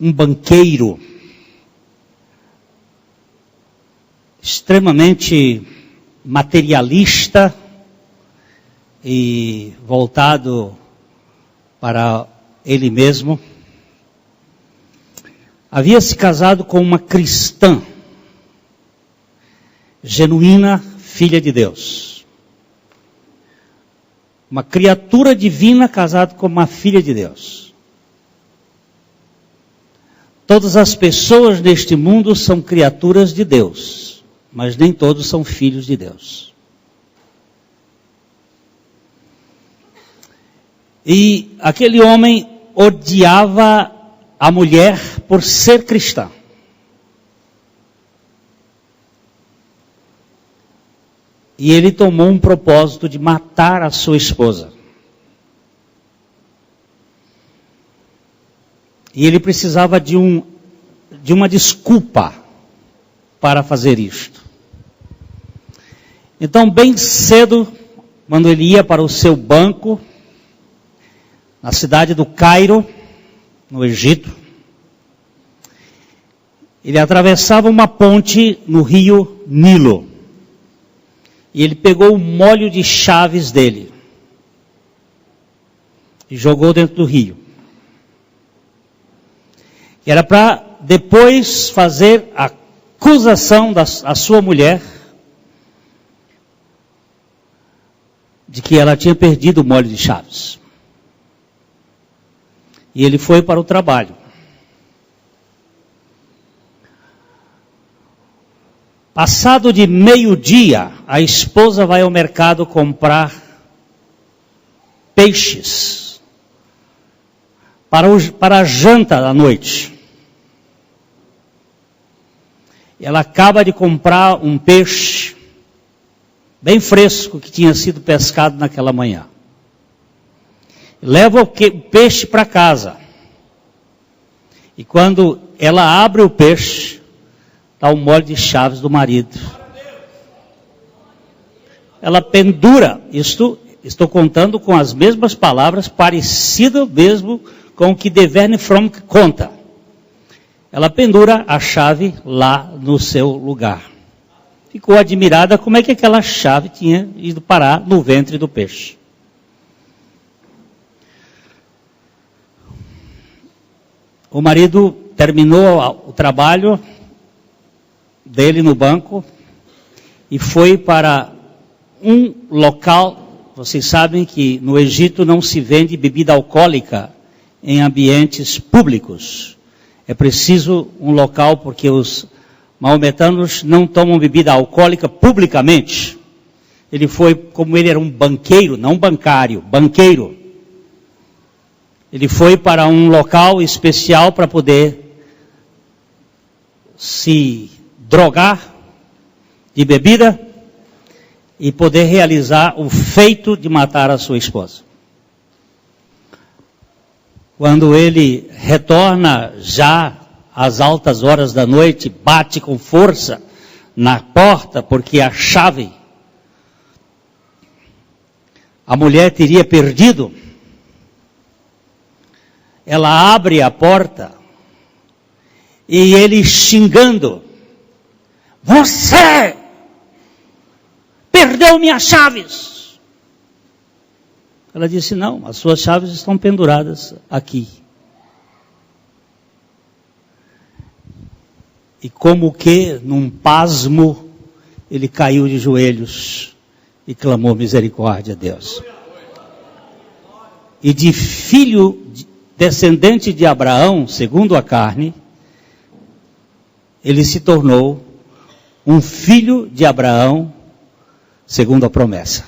um banqueiro extremamente materialista e voltado para ele mesmo. Havia se casado com uma cristã, genuína filha de Deus. Uma criatura divina casada com uma filha de Deus. Todas as pessoas neste mundo são criaturas de Deus, mas nem todos são filhos de Deus. E aquele homem odiava a mulher por ser cristã. E ele tomou um propósito de matar a sua esposa. E ele precisava de uma desculpa para fazer isto. Então, bem cedo, quando ele ia para o seu banco, na cidade do Cairo, no Egito, ele atravessava uma ponte no rio Nilo. E ele pegou o molho de chaves dele e jogou dentro do rio. E era para depois fazer a acusação da sua mulher de que ela tinha perdido o molho de chaves. E ele foi para o trabalho. Passado de meio-dia, a esposa vai ao mercado comprar peixes para a janta da noite. Ela acaba de comprar um peixe bem fresco que tinha sido pescado naquela manhã. Leva o peixe para casa. E quando ela abre o peixe, está o molho de chaves do marido. Ela pendura, estou contando com as mesmas palavras, parecido mesmo com o que De Verne Fromm conta. Ela pendura a chave lá no seu lugar. Ficou admirada como é que aquela chave tinha ido parar no ventre do peixe. O marido terminou o trabalho dele no banco e foi para um local. Vocês sabem que no Egito não se vende bebida alcoólica em ambientes públicos. É preciso um local porque os maometanos não tomam bebida alcoólica publicamente. Ele foi, como ele era um banqueiro, não bancário, banqueiro. Ele foi para um local especial para poder se drogar de bebida e poder realizar o feito de matar a sua esposa. Quando ele retorna já às altas horas da noite, bate com força na porta, porque a chave a mulher teria perdido. Ela abre a porta e ele xingando: "Você perdeu minhas chaves!" Ela disse: "Não, as suas chaves estão penduradas aqui." E como que, num pasmo, ele caiu de joelhos e clamou misericórdia a Deus. E de filho descendente de Abraão, segundo a carne, ele se tornou um filho de Abraão, segundo a promessa.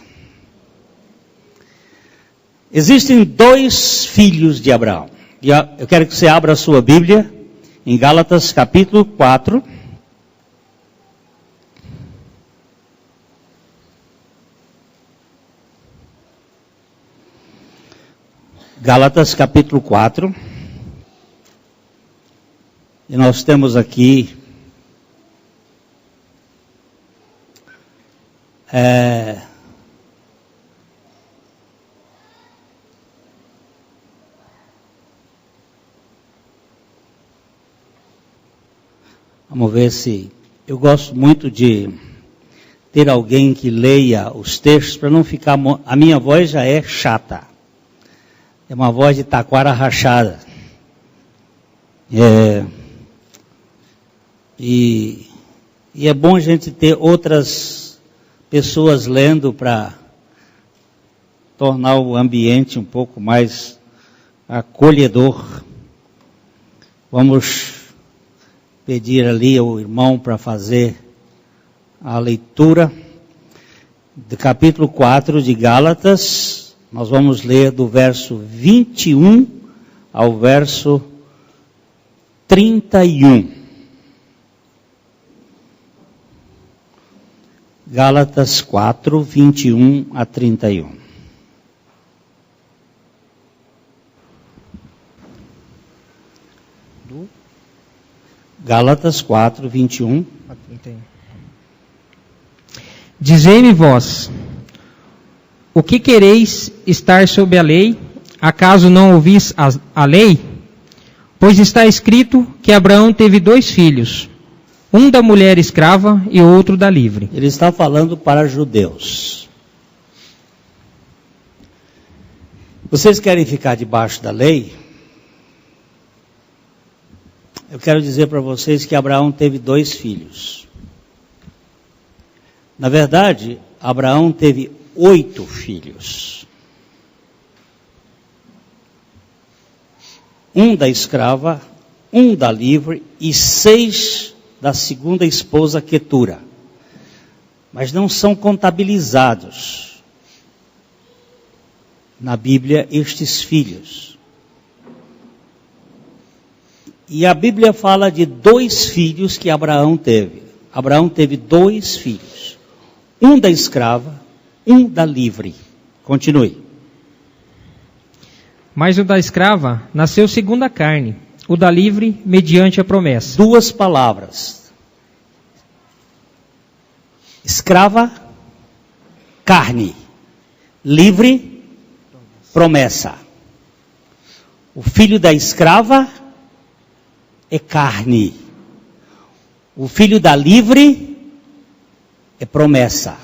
Existem dois filhos de Abraão. E eu quero que você abra a sua Bíblia em Gálatas capítulo 4. Gálatas capítulo 4. E nós temos aqui Vamos ver se... Eu gosto muito de ter alguém que leia os textos para não ficar... A minha voz já é chata. É uma voz de taquara rachada. E é bom a gente ter outras pessoas lendo para tornar o ambiente um pouco mais acolhedor. Vamos pedir ali ao irmão para fazer a leitura do capítulo 4 de Gálatas. Nós vamos ler do verso 21 ao verso 31. Gálatas 4, 21 a 31. Gálatas 4, 21 a 31. Dizei-me vós, o que quereis estar sob a lei? Acaso não ouvis a lei? Pois está escrito que Abraão teve 2 filhos, um da mulher escrava e outro da livre. Ele está falando para judeus. Vocês querem ficar debaixo da lei? Eu quero dizer para vocês que Abraão teve 2 filhos. Na verdade, Abraão teve 8 filhos. Um da escrava, um da livre e 6 da segunda esposa Quetura. Mas não são contabilizados na Bíblia estes filhos. E a Bíblia fala de 2 filhos que Abraão teve. Abraão teve 2 filhos. Um da escrava, um da livre. Continue. Mas o da escrava nasceu segundo a carne, o da livre mediante a promessa. 2 palavras. Escrava, carne. Livre, promessa. O filho da escrava é carne. O filho da livre é promessa.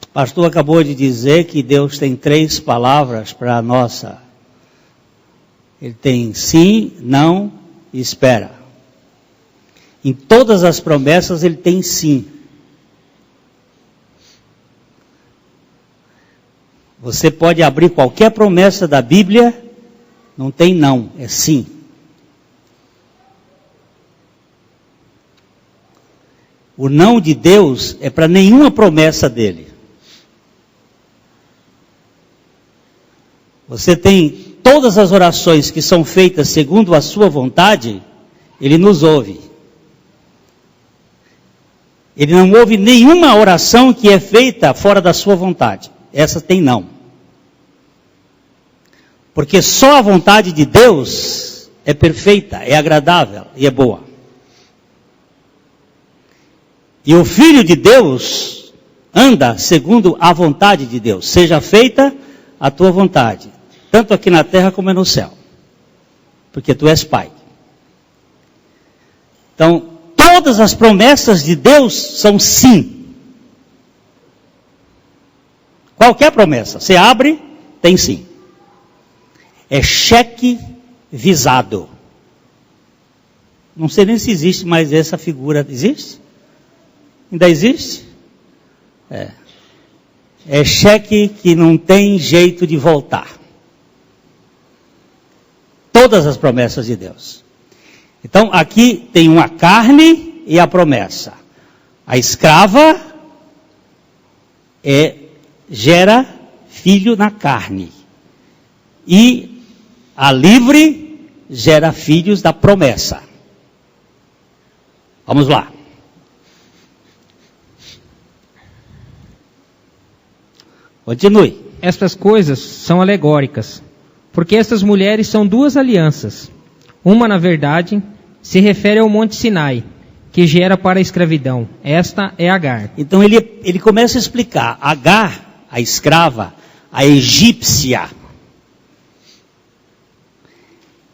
O pastor acabou de dizer que Deus tem 3 palavras para a nossa. Ele tem sim, não e espera. Em todas as promessas ele tem sim. Você pode abrir qualquer promessa da Bíblia, não tem não, é sim. O não de Deus é para nenhuma promessa dele. Você tem todas as orações que são feitas segundo a sua vontade, ele nos ouve. Ele não ouve nenhuma oração que é feita fora da sua vontade. Essa tem não. Porque só a vontade de Deus é perfeita, é agradável e é boa. E o Filho de Deus anda segundo a vontade de Deus. Seja feita a tua vontade, tanto aqui na terra como no céu. Porque tu és Pai. Então, todas as promessas de Deus são sim. Qualquer promessa, você abre, tem sim. É cheque visado. Não sei nem se existe mais essa figura. Existe? Ainda existe? É cheque que não tem jeito de voltar. Todas as promessas de Deus. Então, aqui tem uma carne e a promessa. A escrava gera filho na carne. E a livre gera filhos da promessa. Vamos lá. Continue. Estas coisas são alegóricas, porque estas mulheres são 2 alianças. Uma, na verdade, se refere ao Monte Sinai, que gera para a escravidão. Esta é Agar. Então ele começa a explicar. Agar, a escrava, a egípcia,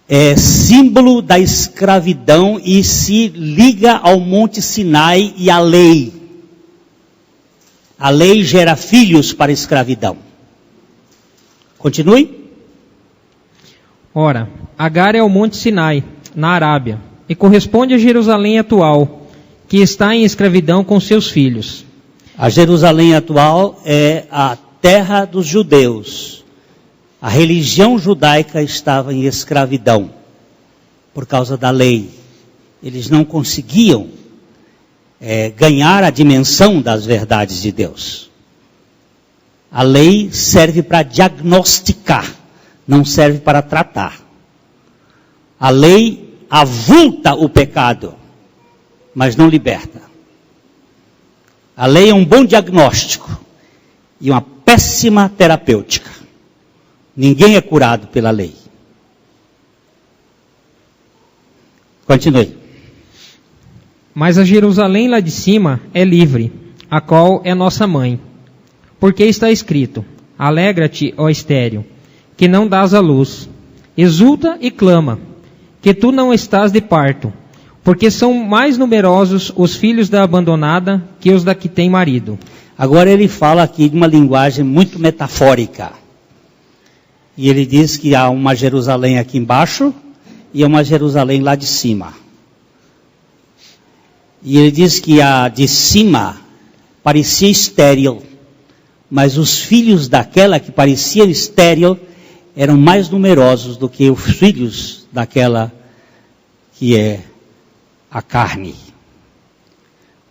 é símbolo da escravidão e se liga ao Monte Sinai e à lei. A lei gera filhos para a escravidão. Continue. Ora, Agar é o Monte Sinai, na Arábia, e corresponde a Jerusalém atual, que está em escravidão com seus filhos. A Jerusalém atual é a terra dos judeus. A religião judaica estava em escravidão por causa da lei. Eles não conseguiam ganhar a dimensão das verdades de Deus. A lei serve para diagnosticar, não serve para tratar. A lei avulta o pecado, mas não liberta. A lei é um bom diagnóstico e uma péssima terapêutica. Ninguém é curado pela lei. Continue. Mas a Jerusalém lá de cima é livre, a qual é nossa mãe. Porque está escrito: alegra-te, ó estéril, que não dás à luz. Exulta e clama, que tu não estás de parto. Porque são mais numerosos os filhos da abandonada que os da que tem marido. Agora ele fala aqui de uma linguagem muito metafórica. E ele diz que há uma Jerusalém aqui embaixo e uma Jerusalém lá de cima. E ele diz que a de cima parecia estéril, mas os filhos daquela que parecia estéril eram mais numerosos do que os filhos daquela que é a carne.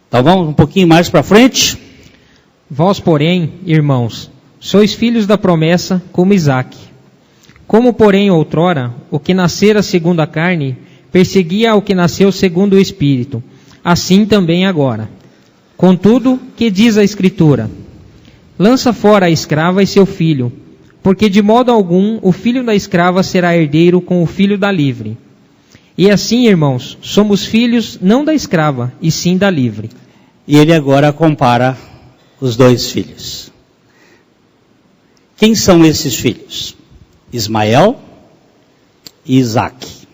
Então vamos um pouquinho mais para frente. Vós, porém, irmãos, sois filhos da promessa como Isaque. Como, porém, outrora, o que nascera segundo a carne, perseguia ao que nasceu segundo o Espírito, assim também agora. Contudo, que diz a Escritura? Lança fora a escrava e seu filho, porque de modo algum o filho da escrava será herdeiro com o filho da livre. E assim, irmãos, somos filhos não da escrava, e sim da livre. E ele agora compara os dois filhos. Quem são esses filhos? Ismael e Isaque.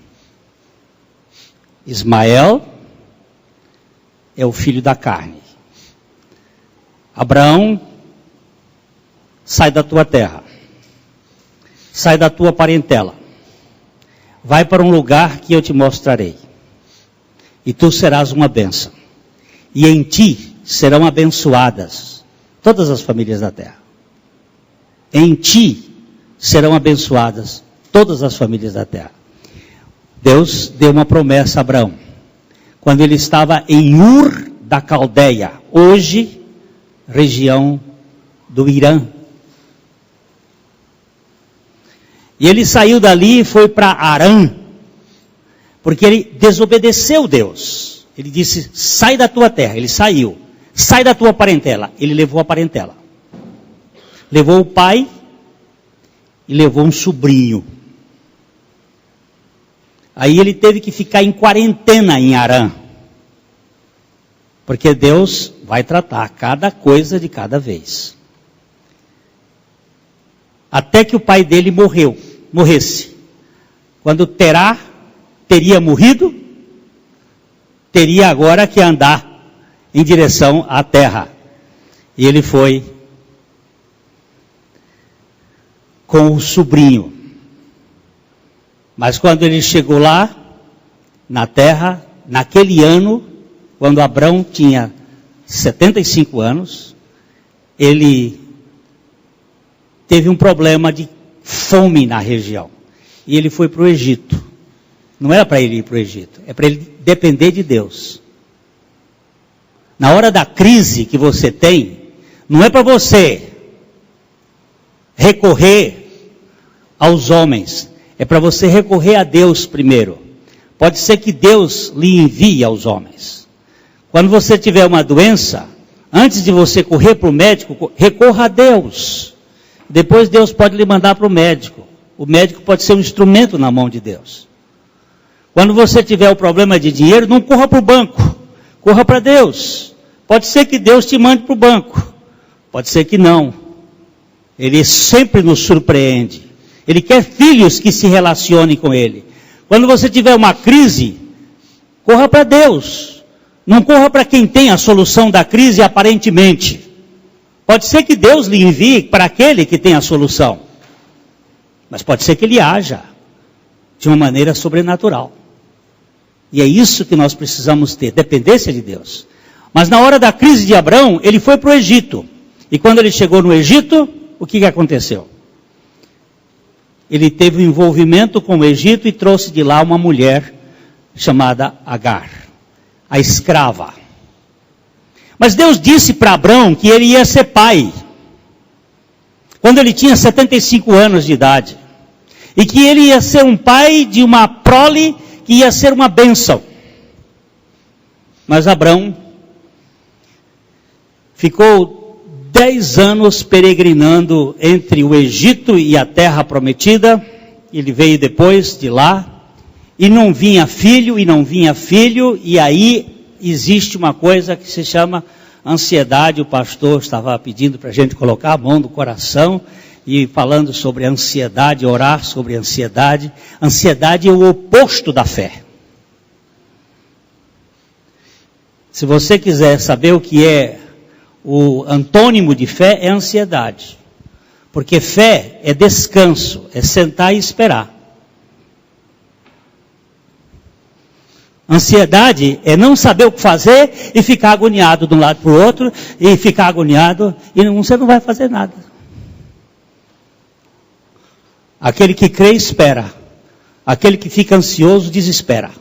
Ismael é o filho da carne. Abraão, sai da tua terra, sai da tua parentela, vai para um lugar que eu te mostrarei, e tu serás uma bênção, e em ti serão abençoadas todas as famílias da terra. Em ti serão abençoadas todas as famílias da terra. Deus deu uma promessa a Abraão, quando ele estava em Ur da Caldeia, hoje, região do Irã. E ele saiu dali e foi para Harã, porque ele desobedeceu Deus. Ele disse, sai da tua terra. Ele saiu. Sai da tua parentela. Ele levou a parentela. Levou o pai e levou um sobrinho. Aí ele teve que ficar em quarentena em Harã, porque Deus vai tratar cada coisa de cada vez. Até que o pai dele morresse. Quando Terá teria morrido, teria agora que andar em direção à terra. E ele foi com o sobrinho. Mas quando ele chegou lá, na terra, naquele ano, quando Abrão tinha 75 anos, ele teve um problema de fome na região. E ele foi para o Egito. Não era para ele ir para o Egito, é para ele depender de Deus. Na hora da crise que você tem, não é para você recorrer aos homens, é para você recorrer a Deus primeiro. Pode ser que Deus lhe envie aos homens. Quando você tiver uma doença, antes de você correr para o médico, recorra a Deus. Depois Deus pode lhe mandar para o médico. O médico pode ser um instrumento na mão de Deus. Quando você tiver o problema de dinheiro, não corra para o banco. Corra para Deus. Pode ser que Deus te mande para o banco. Pode ser que não. Ele sempre nos surpreende. Ele quer filhos que se relacionem com Ele. Quando você tiver uma crise, corra para Deus. Não corra para quem tem a solução da crise aparentemente. Pode ser que Deus lhe envie para aquele que tem a solução. Mas pode ser que ele haja de uma maneira sobrenatural. E é isso que nós precisamos ter, dependência de Deus. Mas na hora da crise de Abrão, ele foi para o Egito. E quando ele chegou no Egito, o que aconteceu? Ele teve um envolvimento com o Egito e trouxe de lá uma mulher chamada Agar, a escrava. Mas Deus disse para Abrão que ele ia ser pai, quando ele tinha 75 anos de idade. E que ele ia ser um pai de uma prole que ia ser uma bênção. Mas Abrão ficou 10 anos peregrinando entre o Egito e a terra prometida. Ele veio depois de lá, e não vinha filho, e aí existe uma coisa que se chama ansiedade. O pastor estava pedindo para a gente colocar a mão no coração, e falando sobre ansiedade, orar sobre ansiedade. Ansiedade é o oposto da fé. Se você quiser saber o que é o antônimo de fé, é ansiedade. Porque fé é descanso, é sentar e esperar. Ansiedade é não saber o que fazer e ficar agoniado de um lado para o outro, e ficar agoniado, e você não vai fazer nada. Aquele que crê, espera. Aquele que fica ansioso, desespera.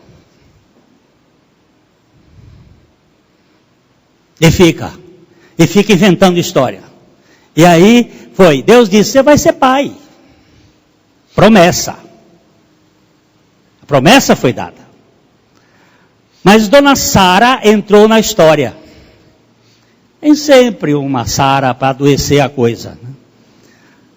E fica inventando história. E aí foi, Deus disse, você vai ser pai. Promessa. A promessa foi dada. Mas Dona Sara entrou na história. Tem sempre uma Sara para adoecer a coisa.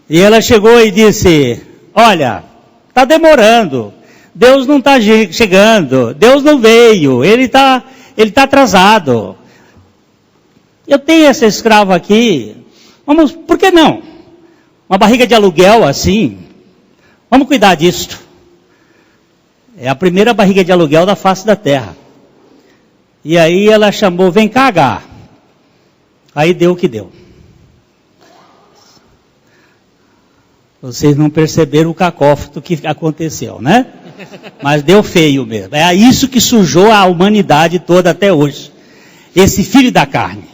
E ela chegou e disse, olha, está demorando. Deus não está chegando. Deus não veio. Ele está atrasado. Eu tenho essa escrava aqui. Por que não? Uma barriga de aluguel assim. Vamos cuidar disto. É a primeira barriga de aluguel da face da terra. E aí ela chamou, vem cá, Agar. Aí deu o que deu. Vocês não perceberam o cacófato que aconteceu, né? Mas deu feio mesmo. É isso que sujou a humanidade toda até hoje. Esse filho da carne.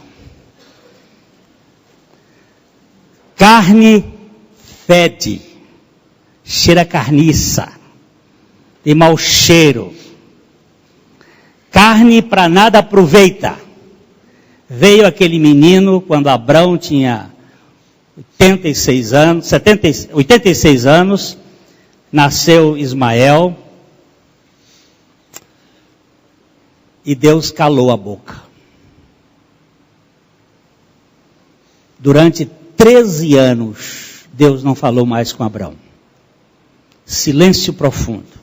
Carne fede, cheira carniça, tem mau cheiro. Carne para nada aproveita. Veio aquele menino quando Abrão tinha 86 anos, nasceu Ismael, e Deus calou a boca. Durante 13 anos, Deus não falou mais com Abrão. Silêncio profundo.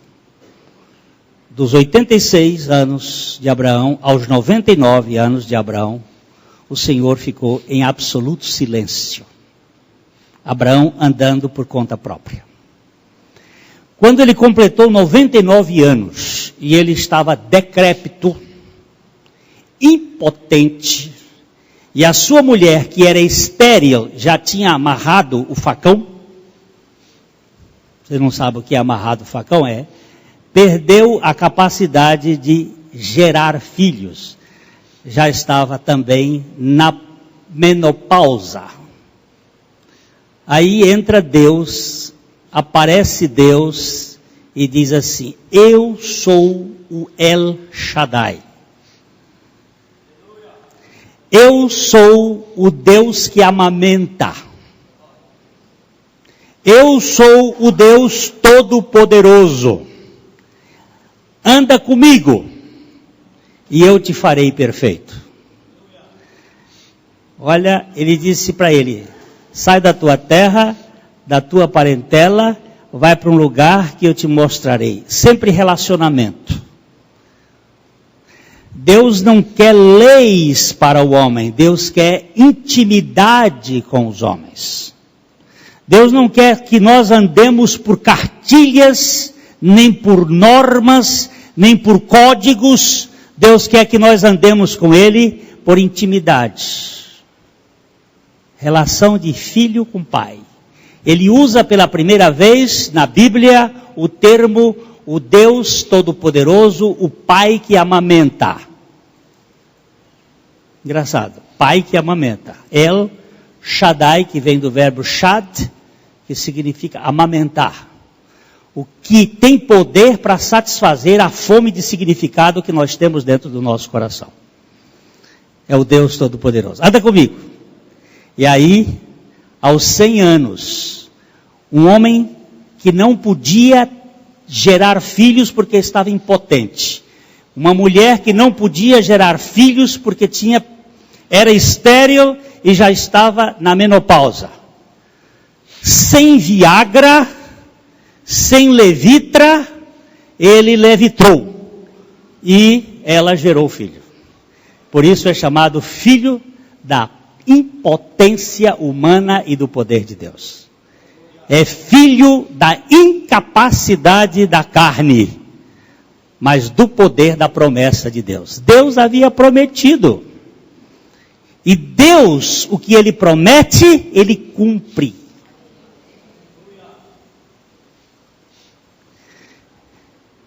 Dos 86 anos de Abraão aos 99 anos de Abraão, o Senhor ficou em absoluto silêncio. Abraão andando por conta própria. Quando ele completou 99 anos, e ele estava decrépito, impotente, e a sua mulher, que era estéril, já tinha amarrado o facão. Você não sabe o que é amarrado o facão? Perdeu a capacidade de gerar filhos. Já estava também na menopausa. Aí entra Deus, aparece Deus e diz assim, eu sou o El Shaddai. Eu sou o Deus que amamenta. Eu sou o Deus Todo-Poderoso. Anda comigo e eu te farei perfeito. Olha, ele disse para ele, sai da tua terra, da tua parentela, vai para um lugar que eu te mostrarei. Sempre relacionamento. Deus não quer leis para o homem, Deus quer intimidade com os homens. Deus não quer que nós andemos por cartilhas nem por normas, nem por códigos. Deus quer que nós andemos com Ele por intimidade. Relação de filho com pai. Ele usa pela primeira vez na Bíblia o termo o Deus Todo-Poderoso, o Pai que amamenta. Engraçado, Pai que amamenta. El Shaddai, que vem do verbo shad, que significa amamentar. O que tem poder para satisfazer a fome de significado que nós temos dentro do nosso coração. É o Deus Todo-Poderoso. Anda comigo. E aí, aos 100 anos, um homem que não podia gerar filhos porque estava impotente. Uma mulher que não podia gerar filhos porque era estéril e já estava na menopausa. Sem Viagra, sem Levitra, ele levitrou. E ela gerou filho. Por isso é chamado filho da impotência humana e do poder de Deus. É filho da incapacidade da carne, mas do poder da promessa de Deus. Deus havia prometido. E Deus, o que Ele promete, Ele cumpre.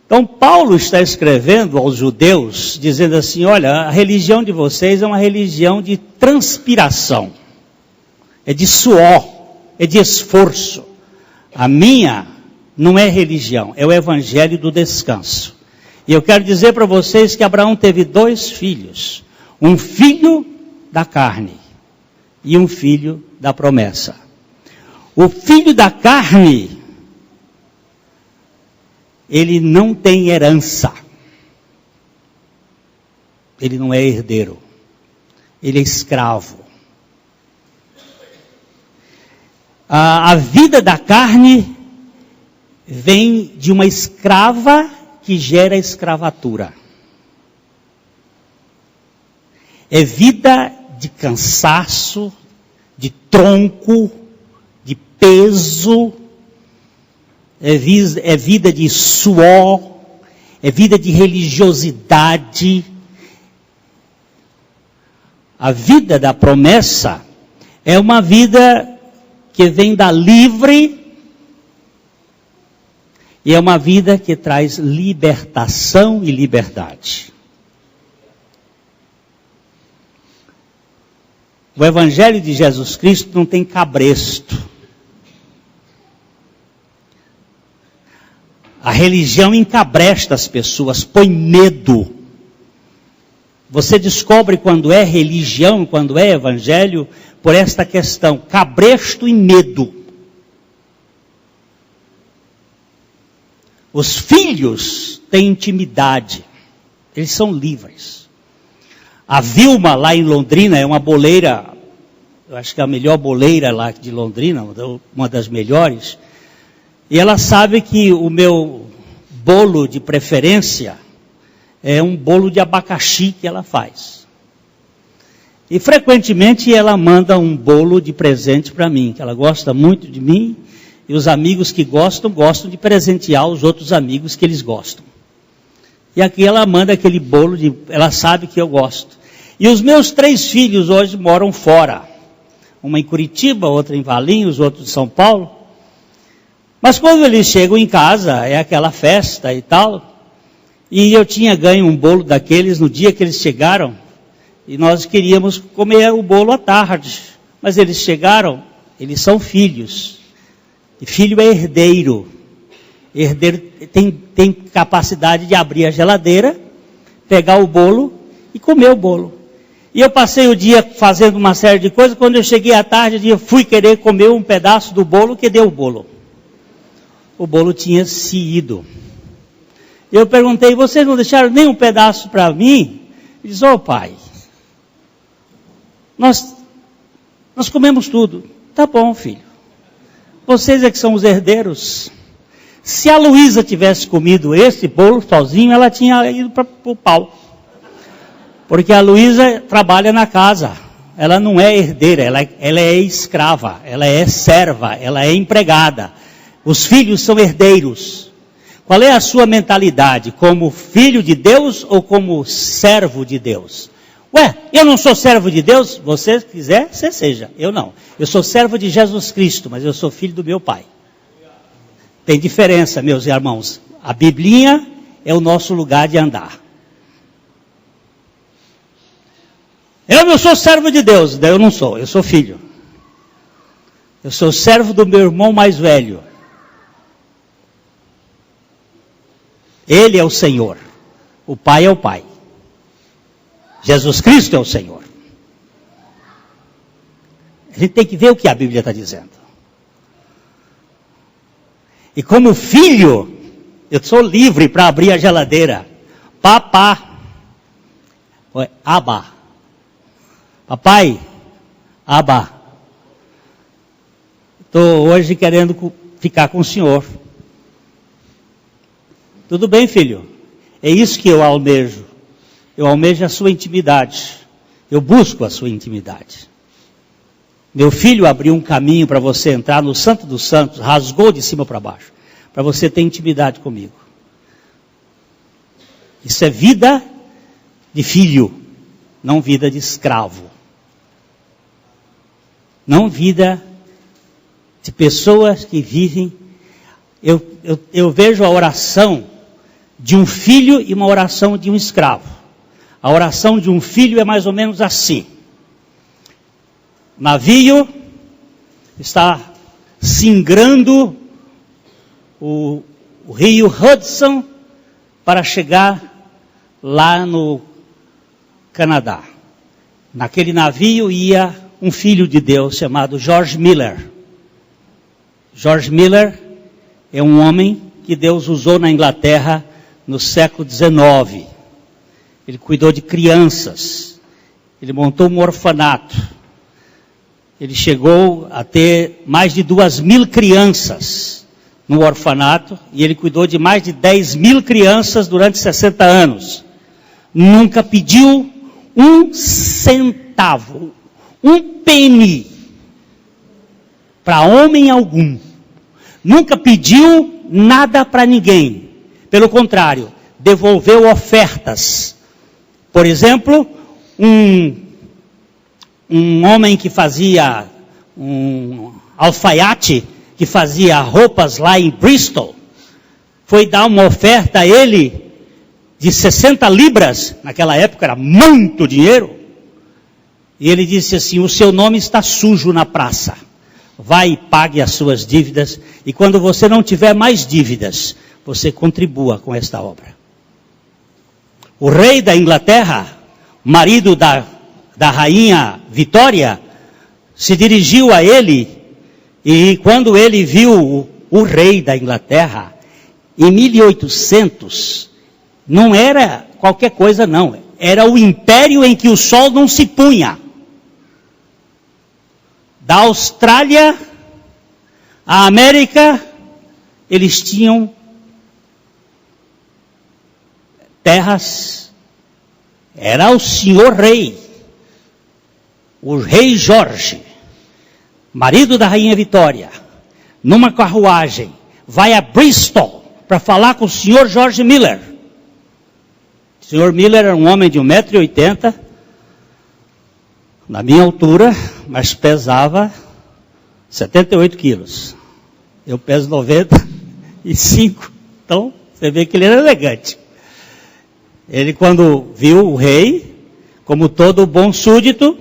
Então Paulo está escrevendo aos judeus, dizendo assim, olha, a religião de vocês é uma religião de transpiração. É de suor, é de esforço. A minha não é religião, é o evangelho do descanso. E eu quero dizer para vocês que Abraão teve 2 filhos. Um filho da carne e um filho da promessa. O filho da carne, ele não tem herança. Ele não é herdeiro. Ele é escravo. A vida da carne vem de uma escrava que gera escravatura. É vida de cansaço, de tronco, de peso, é vida de suor, é vida de religiosidade. A vida da promessa é uma vida que vem da livre e é uma vida que traz libertação e liberdade. O Evangelho de Jesus Cristo não tem cabresto. A religião encabresta as pessoas, põe medo. Você descobre quando é religião, quando é evangelho, por esta questão, cabresto e medo. Os filhos têm intimidade, eles são livres. A Vilma, lá em Londrina, é uma boleira, eu acho que é a melhor boleira lá de Londrina, uma das melhores. E ela sabe que o meu bolo de preferência é um bolo de abacaxi que ela faz. E frequentemente ela manda um bolo de presente para mim, que ela gosta muito de mim, e os amigos que gostam de presentear os outros amigos que eles gostam. E aqui ela manda aquele bolo, ela sabe que eu gosto. E os meus 3 filhos hoje moram fora. Uma em Curitiba, outra em Valinhos, outro em São Paulo. Mas quando eles chegam em casa, é aquela festa e tal. E eu tinha ganho um bolo daqueles no dia que eles chegaram. E nós queríamos comer o bolo à tarde. Mas eles chegaram, eles são filhos. E filho é herdeiro. Herdeiro tem capacidade de abrir a geladeira, pegar o bolo e comer o bolo. E eu passei o dia fazendo uma série de coisas. Quando eu cheguei à tarde, eu fui querer comer um pedaço do bolo, que deu o bolo. O bolo tinha se ido. Eu perguntei, vocês não deixaram nem um pedaço para mim? Ele disse, pai, nós comemos tudo. Tá bom, filho. Vocês é que são os herdeiros. Se a Luísa tivesse comido esse bolo sozinho, ela tinha ido para o pau. Porque a Luísa trabalha na casa. Ela não é herdeira, ela é escrava, ela é serva, ela é empregada. Os filhos são herdeiros. Qual é a sua mentalidade? Como filho de Deus ou como servo de Deus? Ué, eu não sou servo de Deus? Você quiser, você seja. Eu não. Eu sou servo de Jesus Cristo, mas eu sou filho do meu Pai. Tem diferença, meus irmãos. A Biblinha é o nosso lugar de andar. Eu não sou servo de Deus. Eu não sou, eu sou filho. Eu sou servo do meu irmão mais velho. Ele é o Senhor. O Pai é o Pai. Jesus Cristo é o Senhor. A gente tem que ver o que a Bíblia está dizendo. E como filho, eu sou livre para abrir a geladeira. Papá. Abba. Papai. Abba. Estou hoje querendo ficar com o senhor. Tudo bem, filho? É isso que eu almejo. Eu almejo a sua intimidade. Eu busco a sua intimidade. Meu filho abriu um caminho para você entrar no Santo dos Santos, rasgou de cima para baixo, para você ter intimidade comigo. Isso é vida de filho, não vida de escravo. Não vida de pessoas que vivem. Eu vejo a oração de um filho e uma oração de um escravo. A oração de um filho é mais ou menos assim. O navio está singrando o rio Hudson para chegar lá no Canadá. Naquele navio ia um filho de Deus chamado George Miller. George Miller é um homem que Deus usou na Inglaterra no século XIX. Ele cuidou de crianças. Ele montou um orfanato. Ele chegou a ter mais de 2.000 crianças no orfanato. E ele cuidou de mais de 10.000 crianças durante 60 anos. Nunca pediu um centavo, um penny, para homem algum. Nunca pediu nada para ninguém. Pelo contrário, devolveu ofertas. Por exemplo, um homem que fazia, um alfaiate, que fazia roupas lá em Bristol, foi dar uma oferta a ele de 60 libras, naquela época era muito dinheiro, e ele disse assim: o seu nome está sujo na praça, vai e pague as suas dívidas, e quando você não tiver mais dívidas, você contribua com esta obra. O rei da Inglaterra, marido da rainha Vitória, se dirigiu a ele, e quando ele viu o rei da Inglaterra, em 1800, não era qualquer coisa não, era o império em que o sol não se punha. Da Austrália à América, eles tinham terras. Era o senhor rei, o rei Jorge, marido da rainha Vitória, numa carruagem, vai a Bristol para falar com o senhor George Miller. O senhor Miller era um homem de 1,80 m, na minha altura, mas pesava 78 quilos. Eu peso 95, então você vê que ele era elegante. Ele, quando viu o rei, como todo bom súdito,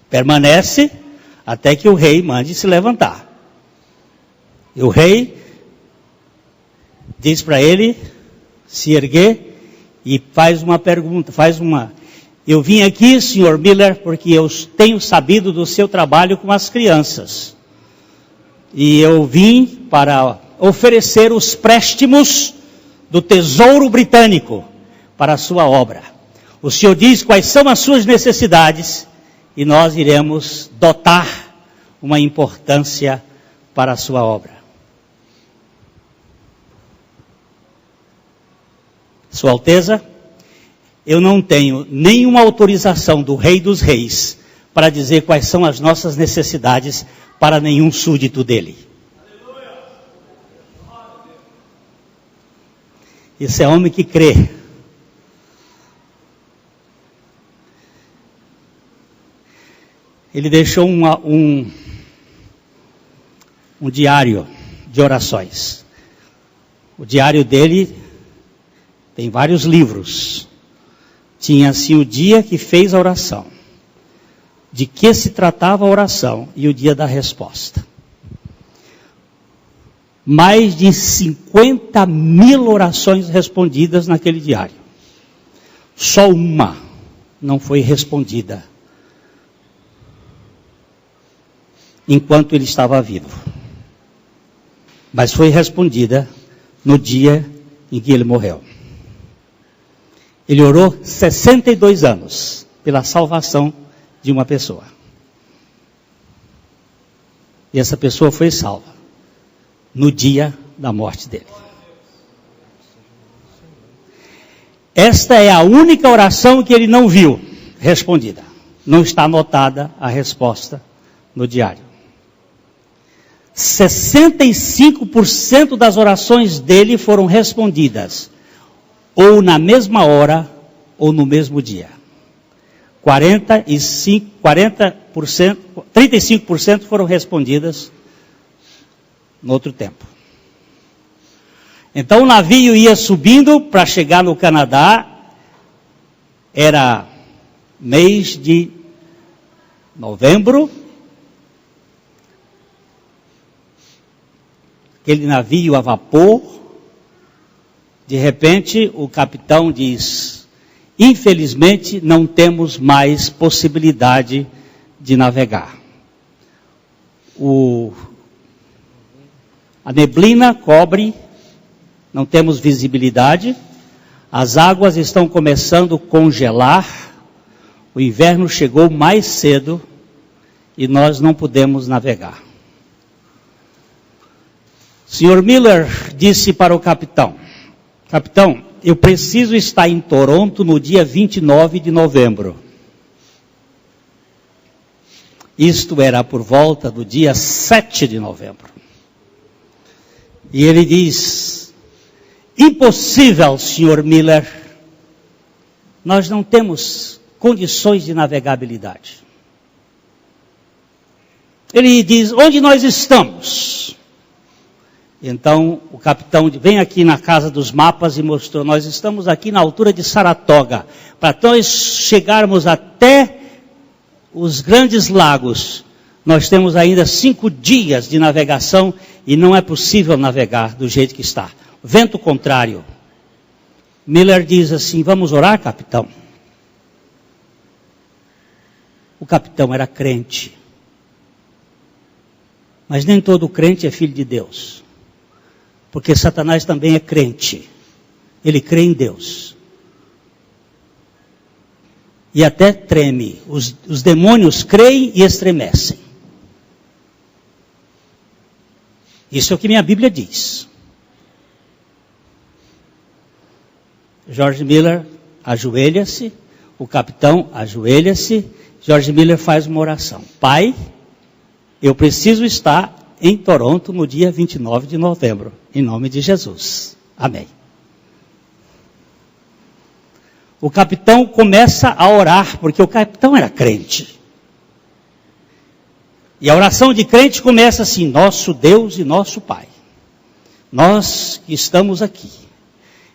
permanece até que o rei mande se levantar. E o rei diz para ele se erguer e faz uma pergunta, eu vim aqui, senhor Miller, porque eu tenho sabido do seu trabalho com as crianças. E eu vim para oferecer os préstimos do Tesouro Britânico para a sua obra. O senhor diz quais são as suas necessidades e nós iremos dotar uma importância para a sua obra. Sua Alteza, eu não tenho nenhuma autorização do Rei dos Reis para dizer quais são as nossas necessidades para nenhum súdito dele. Esse é homem que crê. Ele deixou um diário de orações. O diário dele tem vários livros. Tinha assim o dia que fez a oração, de que se tratava a oração e o dia da resposta. Mais de 50.000 orações respondidas naquele diário. Só uma não foi respondida enquanto ele estava vivo. Mas foi respondida no dia em que ele morreu. Ele orou 62 anos pela salvação de uma pessoa. E essa pessoa foi salva no dia da morte dele. Esta é a única oração que ele não viu respondida. Não está anotada a resposta no diário. 65% das orações dele foram respondidas, ou na mesma hora, ou no mesmo dia. 35% foram respondidas no outro tempo. Então o navio ia subindo para chegar no Canadá. Era mês de novembro. Aquele navio a vapor. De repente o capitão diz: infelizmente não temos mais possibilidade de navegar. A neblina cobre, não temos visibilidade, as águas estão começando a congelar, o inverno chegou mais cedo e nós não podemos navegar. O Sr. Miller disse para o capitão: capitão, eu preciso estar em Toronto no dia 29 de novembro. Isto era por volta do dia 7 de novembro. E ele diz: impossível, Sr. Miller, nós não temos condições de navegabilidade. Ele diz: onde nós estamos? Então o capitão vem aqui na casa dos mapas e mostrou: nós estamos aqui na altura de Saratoga. Para nós chegarmos até os grandes lagos, nós temos ainda 5 dias de navegação e não é possível navegar do jeito que está. Vento contrário. Miller diz assim: vamos orar, capitão? O capitão era crente. Mas nem todo crente é filho de Deus. Porque Satanás também é crente. Ele crê em Deus. E até treme. Os demônios creem e estremecem. Isso é o que minha Bíblia diz. George Miller ajoelha-se, o capitão ajoelha-se, George Miller faz uma oração: Pai, eu preciso estar em Toronto no dia 29 de novembro, em nome de Jesus. Amém. O capitão começa a orar, porque o capitão era crente. E a oração de crente começa assim: nosso Deus e nosso Pai, nós que estamos aqui,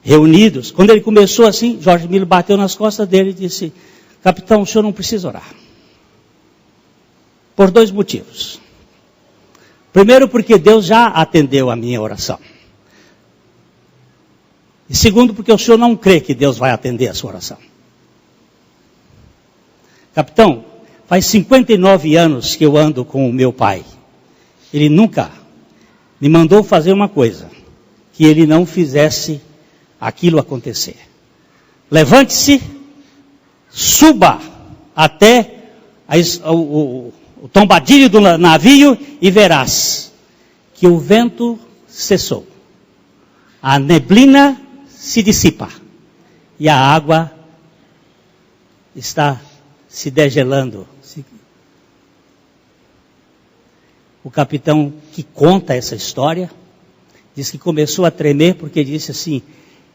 reunidos. Quando ele começou assim, George Miller bateu nas costas dele e disse: capitão, o senhor não precisa orar. Por 2 motivos. Primeiro, porque Deus já atendeu a minha oração. E segundo, porque o senhor não crê que Deus vai atender a sua oração. Capitão, faz 59 anos que eu ando com o meu pai. Ele nunca me mandou fazer uma coisa que ele não fizesse aquilo acontecer. Levante-se, suba até o tombadilho do navio e verás que o vento cessou. A neblina se dissipa e a água está se degelando. O capitão que conta essa história diz que começou a tremer porque disse assim: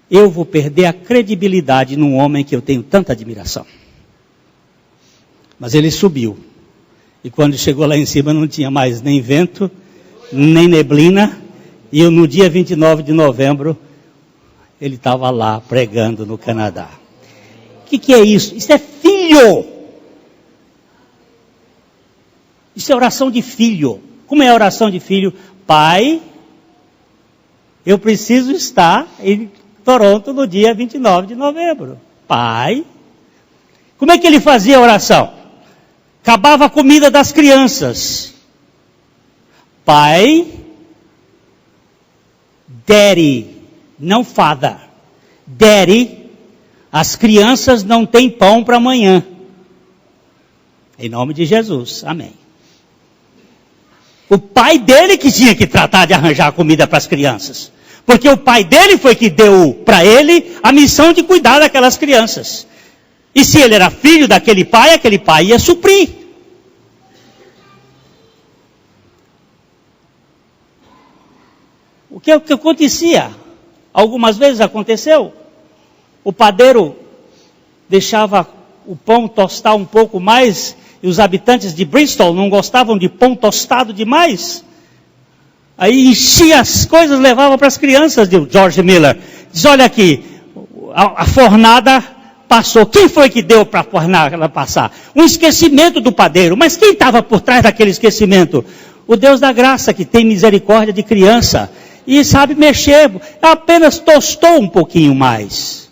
eu vou perder a credibilidade num homem que eu tenho tanta admiração. Mas ele subiu. E quando chegou lá em cima não tinha mais nem vento, nem neblina. E no dia 29 de novembro, ele estava lá pregando no Canadá. O que é isso? Isso é filho. Isso é oração de filho. Como é a oração de filho? Pai, eu preciso estar em Toronto no dia 29 de novembro. Pai. Como é que ele fazia a oração? Acabava a comida das crianças. Pai, daddy, não father. Daddy, as crianças não têm pão para amanhã. Em nome de Jesus, amém. O pai dele que tinha que tratar de arranjar comida para as crianças. Porque o pai dele foi que deu para ele a missão de cuidar daquelas crianças. E se ele era filho daquele pai ia suprir. O que acontecia? Algumas vezes aconteceu. O padeiro deixava o pão tostar um pouco mais, e os habitantes de Bristol não gostavam de pão tostado demais. Aí enchia as coisas, levava para as crianças de George Miller. Diz, olha aqui, a fornada passou. Quem foi que deu para a fornada passar? Um esquecimento do padeiro. Mas quem estava por trás daquele esquecimento? O Deus da graça, que tem misericórdia de criança. E sabe mexer. Apenas tostou um pouquinho mais.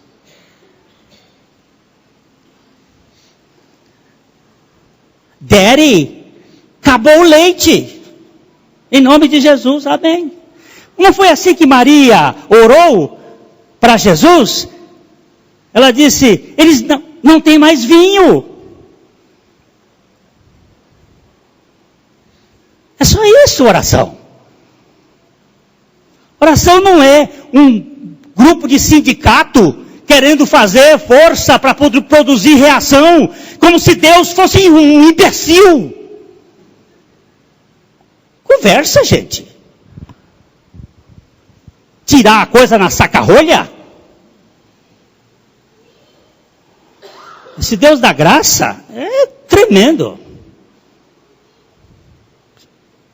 Daddy, acabou o leite. Em nome de Jesus, amém. Não foi assim que Maria orou para Jesus? Ela disse, eles não têm mais vinho. É só isso, oração. Oração não é um grupo de sindicato querendo fazer força para produzir reação, como se Deus fosse um imbecil. Conversa, gente. Tirar a coisa na saca-rolha? Esse Deus da graça é tremendo.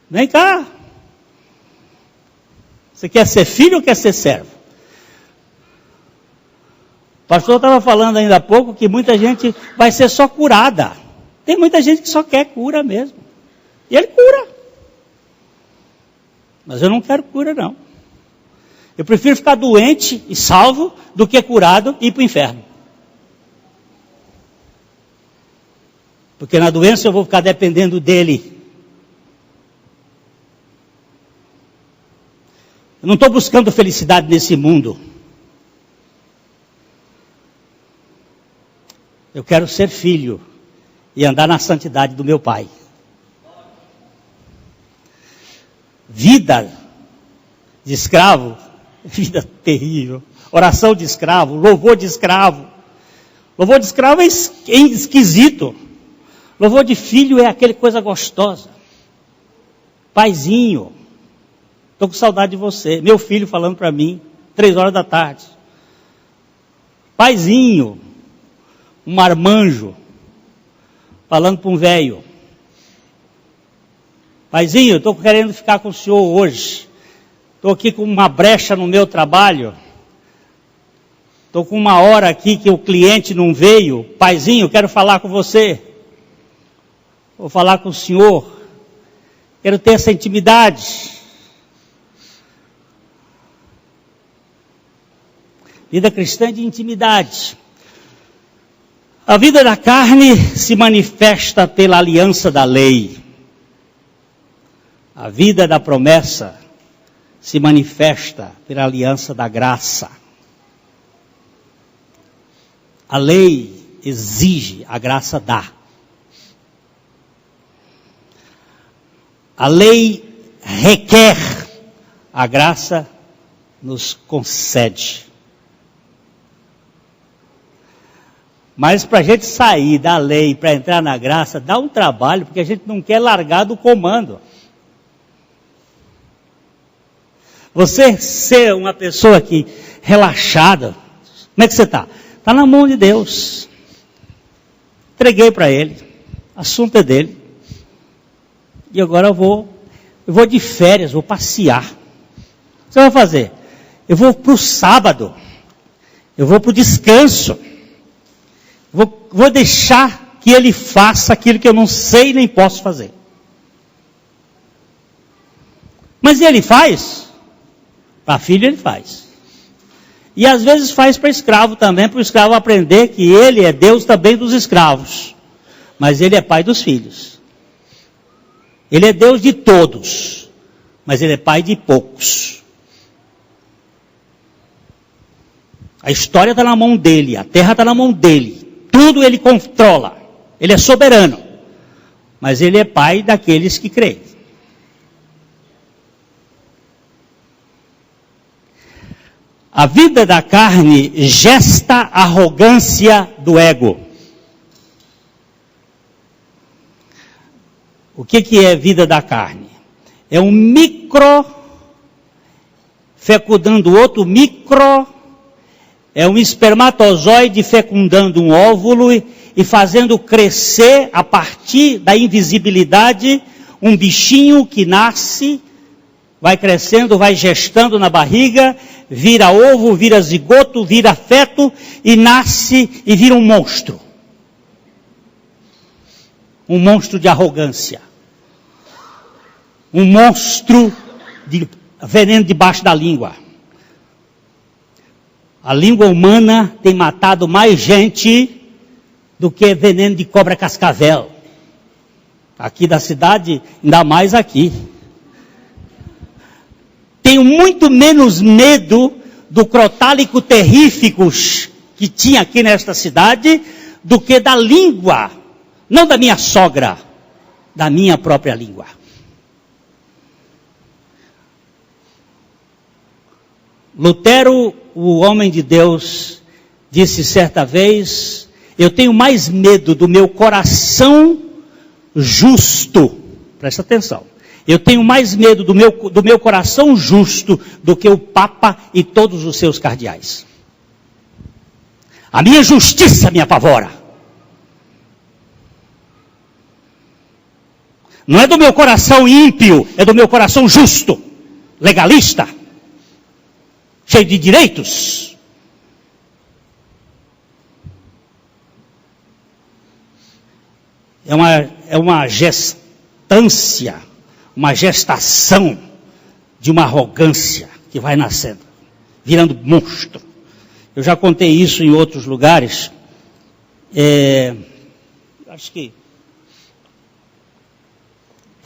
Vem cá. Você quer ser filho ou quer ser servo? O pastor estava falando ainda há pouco que muita gente vai ser só curada. Tem muita gente que só quer cura mesmo. E ele cura. Mas eu não quero cura, não. Eu prefiro ficar doente e salvo do que curado e ir para o inferno. Porque na doença eu vou ficar dependendo dele. Eu não estou buscando felicidade nesse mundo. Eu quero ser filho e andar na santidade do meu Pai. Vida de escravo, vida terrível. Oração de escravo, louvor de escravo. Louvor de escravo é esquisito. Louvor de filho é aquele coisa gostosa. Paizinho, estou com saudade de você. Meu filho falando para mim, 3 da tarde. Paizinho, um marmanjo, falando para um velho. Paizinho, eu estou querendo ficar com o senhor hoje. Estou aqui com uma brecha no meu trabalho. Estou com 1 hora aqui que o cliente não veio. Paizinho, quero falar com você. Vou falar com o senhor. Quero ter essa intimidade. Vida cristã de intimidade. A vida da carne se manifesta pela aliança da lei. A vida da promessa se manifesta pela aliança da graça. A lei exige, a graça dá. A lei requer, a graça nos concede. Mas para a gente sair da lei, para entrar na graça, dá um trabalho, porque a gente não quer largar do comando. Você ser uma pessoa aqui relaxada, como é que você está? Está na mão de Deus. Entreguei para Ele, o assunto é dele. E agora eu vou de férias, vou passear. O que você vai fazer? Eu vou para o sábado, eu vou para o descanso, vou deixar que Ele faça aquilo que eu não sei nem posso fazer. Mas Ele faz, para filho Ele faz. E às vezes faz para escravo também, para o escravo aprender que Ele é Deus também dos escravos. Mas Ele é pai dos filhos. Ele é Deus de todos, mas Ele é pai de poucos. A história está na mão dEle, a terra está na mão dEle, tudo Ele controla, Ele é soberano, mas Ele é pai daqueles que creem. A vida da carne gesta a arrogância do ego. O que é vida da carne? É um micro fecundando outro micro, é um espermatozoide fecundando um óvulo e fazendo crescer a partir da invisibilidade um bichinho que nasce, vai crescendo, vai gestando na barriga, vira ovo, vira zigoto, vira feto e nasce e vira um monstro. Um monstro de arrogância. Um monstro de veneno debaixo da língua. A língua humana tem matado mais gente do que veneno de cobra cascavel. Aqui da cidade, ainda mais aqui. Tenho muito menos medo do crotálico terríficos que tinha aqui nesta cidade do que da língua, não da minha sogra, da minha própria língua. Lutero, o homem de Deus, disse certa vez: eu tenho mais medo do meu coração justo, presta atenção, eu tenho mais medo do meu coração justo do que o Papa e todos os seus cardeais. A minha justiça me apavora. Não é do meu coração ímpio, é do meu coração justo, legalista, cheio de direitos. É uma gestância, uma gestação de uma arrogância que vai nascendo, virando monstro. Eu já contei isso em outros lugares. Acho que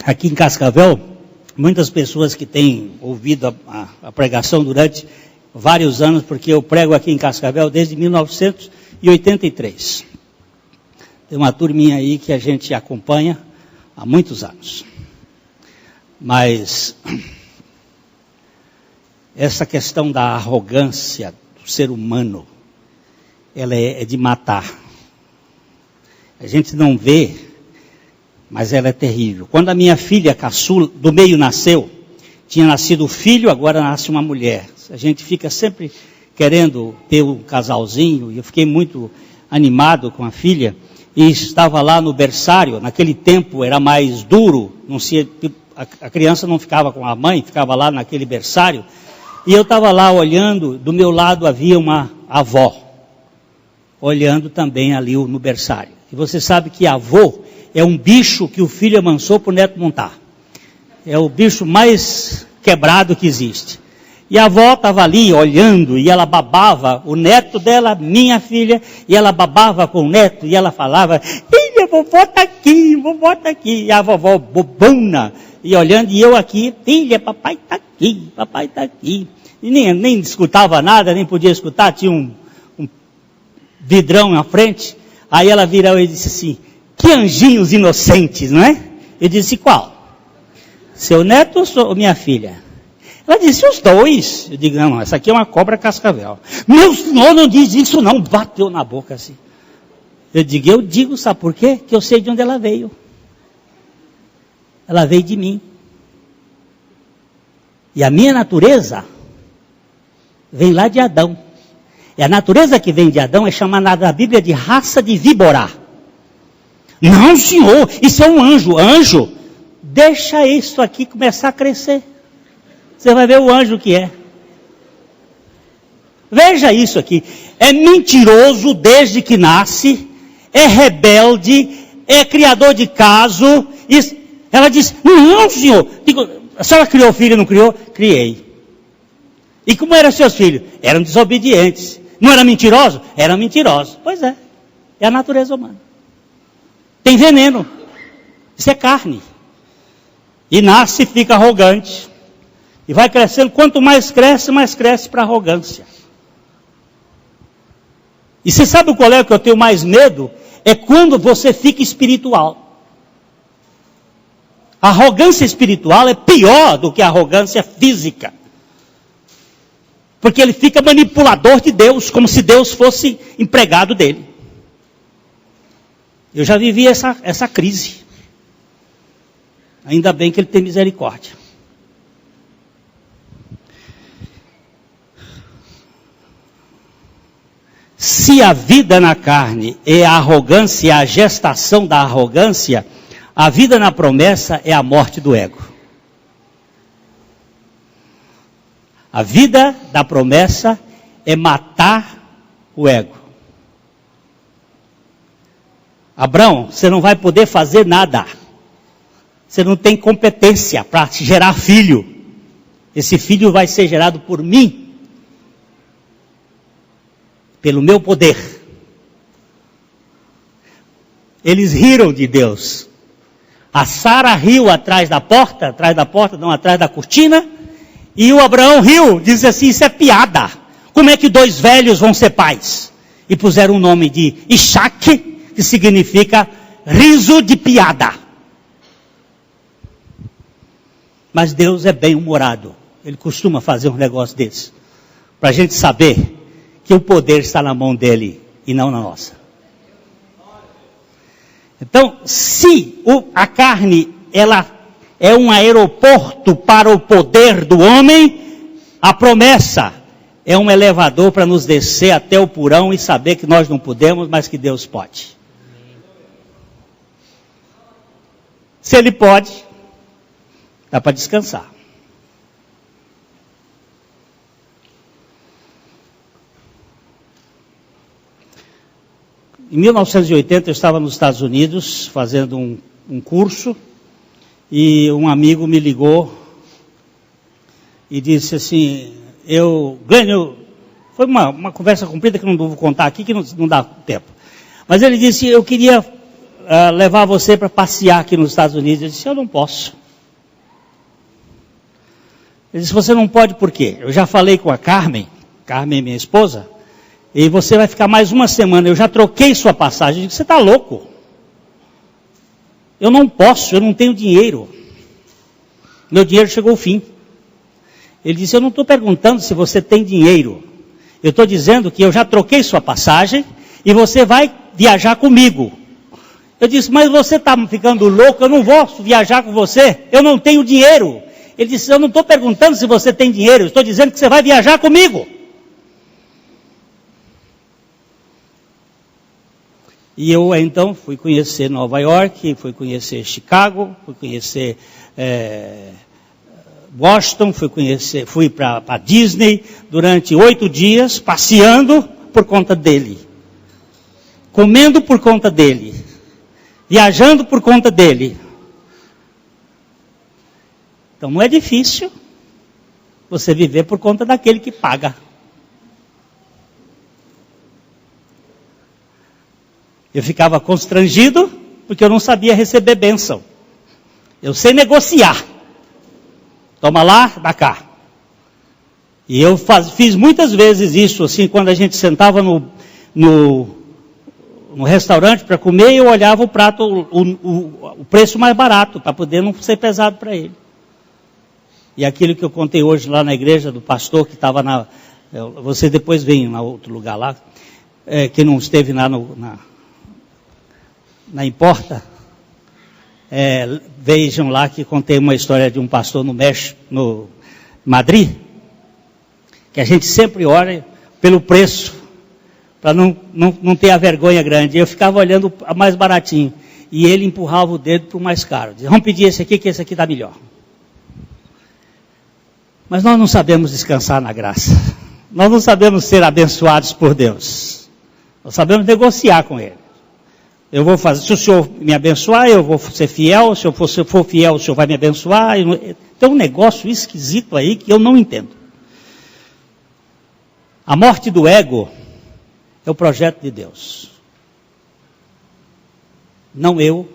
aqui em Cascavel, muitas pessoas que têm ouvido a pregação durante vários anos, porque eu prego aqui em Cascavel desde 1983. Tem uma turminha aí que a gente acompanha há muitos anos. Mas essa questão da arrogância do ser humano, ela é de matar. A gente não vê, mas ela é terrível. Quando a minha filha caçula do meio nasceu, tinha nascido o filho, agora nasce uma mulher. A gente fica sempre querendo ter um casalzinho, e eu fiquei muito animado com a filha, e estava lá no berçário. Naquele tempo era mais duro, a criança não ficava com a mãe, ficava lá naquele berçário, e eu estava lá olhando, do meu lado havia uma avó, olhando também ali no berçário. E você sabe que avô é um bicho que o filho amansou para o neto montar. É o bicho mais quebrado que existe. E a avó estava ali olhando, e ela babava o neto dela, minha filha, e ela babava com o neto, e ela falava: filha, vovó está aqui, vovó está aqui. E a vovó bobona, e olhando, e eu aqui: filha, papai está aqui, papai está aqui. E nem escutava nada, nem podia escutar, tinha um vidrão na frente. Aí ela virou e disse assim: que anjinhos inocentes, não é? Eu disse: qual? Seu neto ou minha filha? Ela disse: os dois. Eu digo: não, essa aqui é uma cobra cascavel. Meu senhor, não diz isso não. Bateu na boca assim. Eu digo, sabe por quê? Que eu sei de onde ela veio. Ela veio de mim. E a minha natureza vem lá de Adão. E a natureza que vem de Adão é chamada na Bíblia de raça de víbora. Não, senhor, isso é um anjo. Anjo, deixa isso aqui começar a crescer. Você vai ver o anjo que é. Veja isso aqui. É mentiroso desde que nasce, é rebelde, é criador de caso. Ela diz, não, senhor. Digo, a senhora criou filho, não criou? Criei. E como eram seus filhos? Eram desobedientes. Não era mentiroso? Era mentiroso. Pois é. É a natureza humana. Tem veneno. Isso é carne. E nasce e fica arrogante. E vai crescendo. Quanto mais cresce para arrogância. E você sabe qual é o que eu tenho mais medo? É quando você fica espiritual. A arrogância espiritual é pior do que a arrogância física. Porque ele fica manipulador de Deus, como se Deus fosse empregado dele. Eu já vivi essa crise. Ainda bem que ele tem misericórdia. Se a vida na carne é a arrogância, é a gestação da arrogância, a vida na promessa é a morte do ego. A vida da promessa é matar o ego. Abraão, você não vai poder fazer nada. Você não tem competência para gerar filho. Esse filho vai ser gerado por mim. Pelo meu poder. Eles riram de Deus. A Sara riu atrás da cortina. E o Abraão riu, disse assim, isso é piada. Como é que dois velhos vão ser pais? E puseram o nome de Isaac, que significa riso de piada. Mas Deus é bem-humorado. Ele costuma fazer um negócio desse. Para a gente saber que o poder está na mão dele e não na nossa. Então, se a carne, ela é um aeroporto para o poder do homem, a promessa é um elevador para nos descer até o porão e saber que nós não podemos, mas que Deus pode. Se Ele pode, dá para descansar. Em 1980 eu estava nos Estados Unidos fazendo um curso e um amigo me ligou e disse assim, foi uma conversa comprida que não vou contar aqui, que não dá tempo. Mas ele disse, eu queria levar você para passear aqui nos Estados Unidos. Eu disse, eu não posso. Ele disse, você não pode por quê? Eu já falei com a Carmen é minha esposa, e você vai ficar mais uma semana, eu já troquei sua passagem. Eu disse, você está louco? Eu não posso, eu não tenho dinheiro. Meu dinheiro chegou ao fim. Ele disse, eu não estou perguntando se você tem dinheiro. Eu estou dizendo que eu já troquei sua passagem e você vai viajar comigo. Eu disse, mas você está ficando louco, eu não vou viajar com você, eu não tenho dinheiro. Ele disse, eu não estou perguntando se você tem dinheiro, eu estou dizendo que você vai viajar comigo. E eu então fui conhecer Nova York, fui conhecer Chicago, fui conhecer Washington, fui para Disney durante 8 dias, passeando por conta dele, comendo por conta dele, viajando por conta dele. Então não é difícil você viver por conta daquele que paga. Eu ficava constrangido porque eu não sabia receber bênção. Eu sei negociar. Toma lá, dá cá. E eu fiz muitas vezes isso, assim, quando a gente sentava no restaurante para comer, eu olhava o prato, o preço mais barato, para poder não ser pesado para ele. E aquilo que eu contei hoje lá na igreja do pastor, que estava você depois vem em outro lugar lá, que não esteve lá na Importa, vejam lá que contei uma história de um pastor no México, Madrid, que a gente sempre ora pelo preço, para não ter a vergonha grande. Eu ficava olhando o mais baratinho, e ele empurrava o dedo para o mais caro. Dizia, vamos pedir esse aqui, que esse aqui está melhor. Mas nós não sabemos descansar na graça. Nós não sabemos ser abençoados por Deus. Nós sabemos negociar com Ele. Eu vou fazer, se o Senhor me abençoar, eu vou ser fiel. Se eu for fiel, o Senhor vai me abençoar. Tem um negócio esquisito aí que eu não entendo. A morte do ego é o projeto de Deus. Não eu,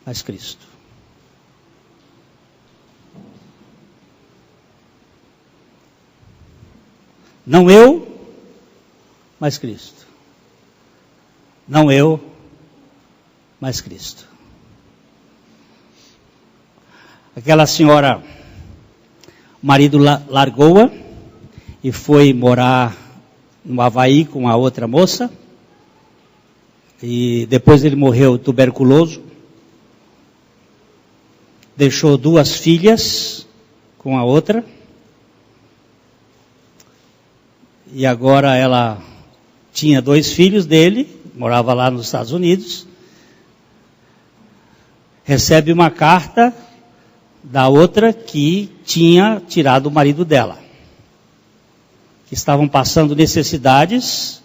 mas Cristo. Não eu, mas Cristo. Não eu, mas Cristo. Aquela senhora, o marido largou-a e foi morar no Havaí com a outra moça. E depois ele morreu tuberculoso. Deixou 2 filhas com a outra. E agora ela tinha 2 filhos dele, morava lá nos Estados Unidos. Recebe uma carta da outra que tinha tirado o marido dela. Que estavam passando necessidades,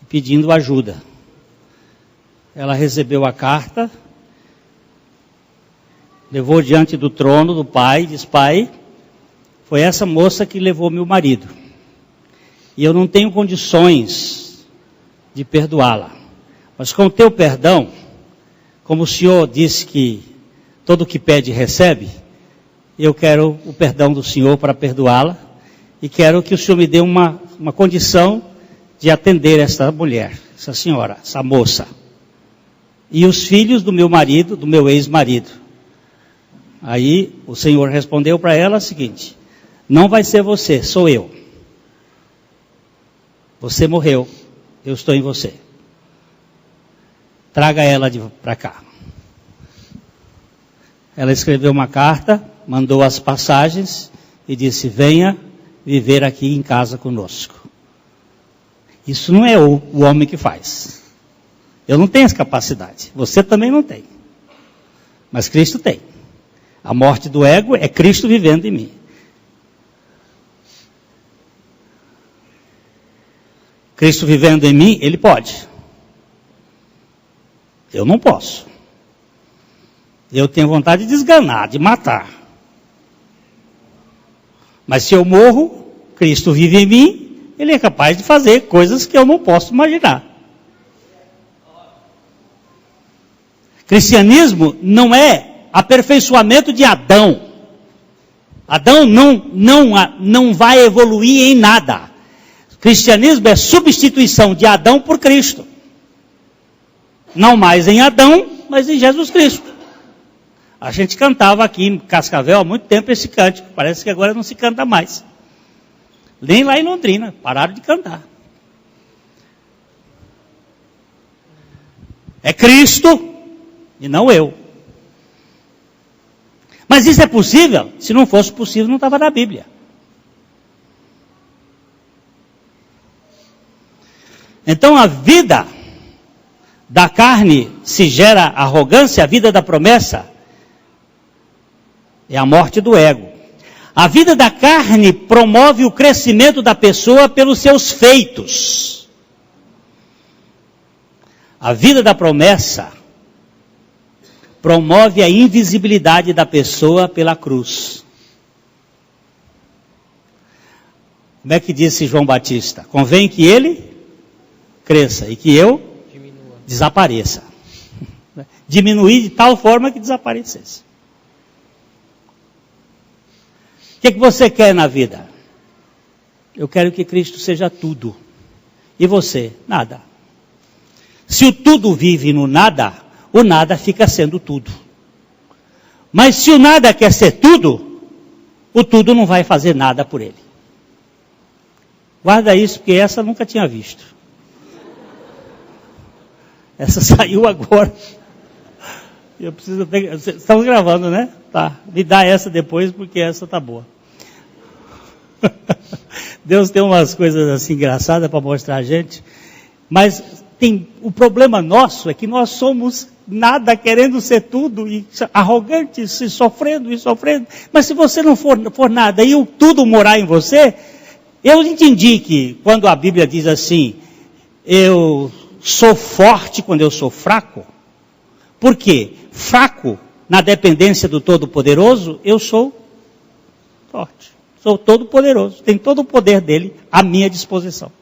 pedindo ajuda. Ela recebeu a carta, levou diante do trono do pai, diz, pai, foi essa moça que levou meu marido. E eu não tenho condições de perdoá-la. Mas com o teu perdão, como o Senhor disse que todo o que pede recebe, eu quero o perdão do Senhor para perdoá-la. E quero que o Senhor me dê uma condição de atender essa mulher, essa senhora, essa moça. E os filhos do meu marido, do meu ex-marido. Aí o Senhor respondeu para ela o seguinte, não vai ser você, sou eu. Você morreu, eu estou em você. Traga ela para cá. Ela escreveu uma carta, mandou as passagens e disse, venha viver aqui em casa conosco. Isso não é o homem que faz. Eu não tenho essa capacidade. Você também não tem. Mas Cristo tem. A morte do ego é Cristo vivendo em mim. Cristo vivendo em mim, Ele pode. Eu não posso. Eu tenho vontade de esganar, de matar. Mas se eu morro, Cristo vive em mim, Ele é capaz de fazer coisas que eu não posso imaginar. Cristianismo não é aperfeiçoamento de Adão. Adão não vai evoluir em nada. Cristianismo é substituição de Adão por Cristo. Não mais em Adão, mas em Jesus Cristo. A gente cantava aqui em Cascavel há muito tempo esse cântico. Parece que agora não se canta mais. Nem lá em Londrina, pararam de cantar. É Cristo e não eu. Mas isso é possível? Se não fosse possível, não estava na Bíblia. Então a vida da carne se gera arrogância, a vida da promessa é a morte do ego. A vida da carne promove o crescimento da pessoa pelos seus feitos. A vida da promessa promove a invisibilidade da pessoa pela cruz. Como é que disse João Batista? Convém que ele cresça e que eu desapareça. Diminuir de tal forma que desaparecesse. O que você quer na vida? Eu quero que Cristo seja tudo. E você? Nada. Se o tudo vive no nada, o nada fica sendo tudo. Mas se o nada quer ser tudo, o tudo não vai fazer nada por ele. Guarda isso, porque essa eu nunca tinha visto. Essa saiu agora. Eu preciso ter... Estamos gravando, né? Tá. Me dá essa depois, porque essa tá boa. Deus tem umas coisas assim engraçadas para mostrar a gente. Mas o problema nosso é que nós somos nada, querendo ser tudo, e arrogantes, e sofrendo. Mas se você não for nada e o tudo morar em você, eu entendi que quando a Bíblia diz assim, eu sou forte quando eu sou fraco. Por quê? Fraco, na dependência do Todo-Poderoso, eu sou forte. Sou todo-poderoso, tenho todo o poder dele à minha disposição.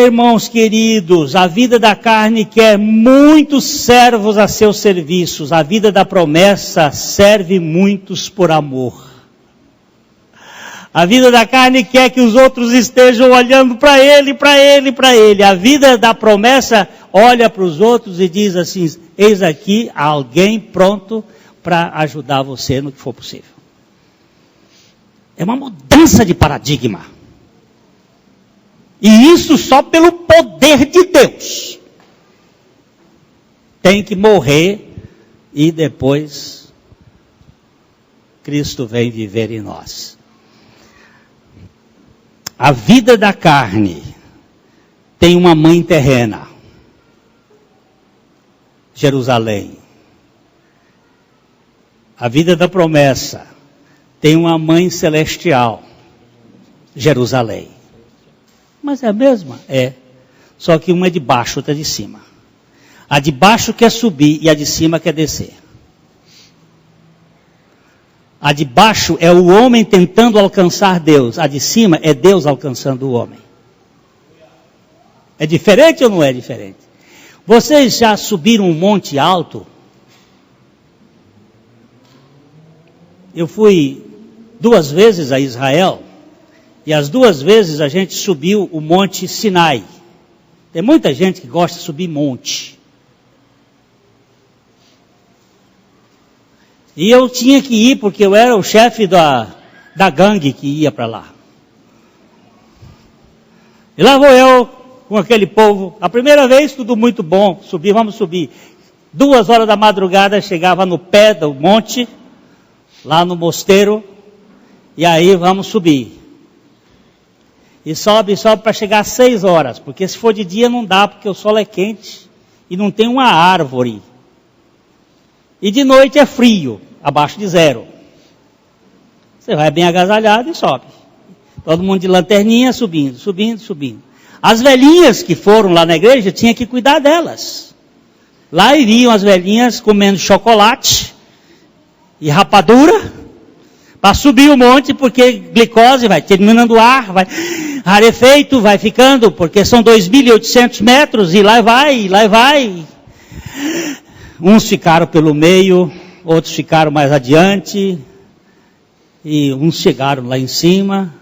Irmãos queridos, a vida da carne quer muitos servos a seus serviços, a vida da promessa serve muitos por amor. A vida da carne quer que os outros estejam olhando para ele. A vida da promessa olha para os outros e diz assim, eis aqui alguém pronto para ajudar você no que for possível. É uma mudança de paradigma. E isso só pelo poder de Deus. Tem que morrer e depois Cristo vem viver em nós. A vida da carne tem uma mãe terrena, Jerusalém. A vida da promessa tem uma mãe celestial, Jerusalém. Mas é a mesma? É. Só que uma é de baixo, outra é de cima. A de baixo quer subir e a de cima quer descer. A de baixo é o homem tentando alcançar Deus. A de cima é Deus alcançando o homem. É diferente ou não é diferente? Vocês já subiram um monte alto? Eu fui 2 vezes a Israel. E as 2 vezes a gente subiu o Monte Sinai. Tem muita gente que gosta de subir monte. E eu tinha que ir porque eu era o chefe da gangue que ia para lá. E lá vou eu com aquele povo. A primeira vez tudo muito bom, vamos subir. 2 horas da madrugada chegava no pé do monte, lá no mosteiro, e aí vamos subir. E sobe para chegar às 6 horas, porque se for de dia não dá, porque o sol é quente e não tem uma árvore. E de noite é frio, abaixo de 0. Você vai bem agasalhado e sobe. Todo mundo de lanterninha subindo. As velhinhas que foram lá na igreja, tinha que cuidar delas. Lá iriam as velhinhas comendo chocolate e rapadura, para subir o monte, porque glicose vai terminando o ar, vai rarefeito, vai ficando, porque são 2.800 metros, e lá vai. Uns ficaram pelo meio, outros ficaram mais adiante, e uns chegaram lá em cima.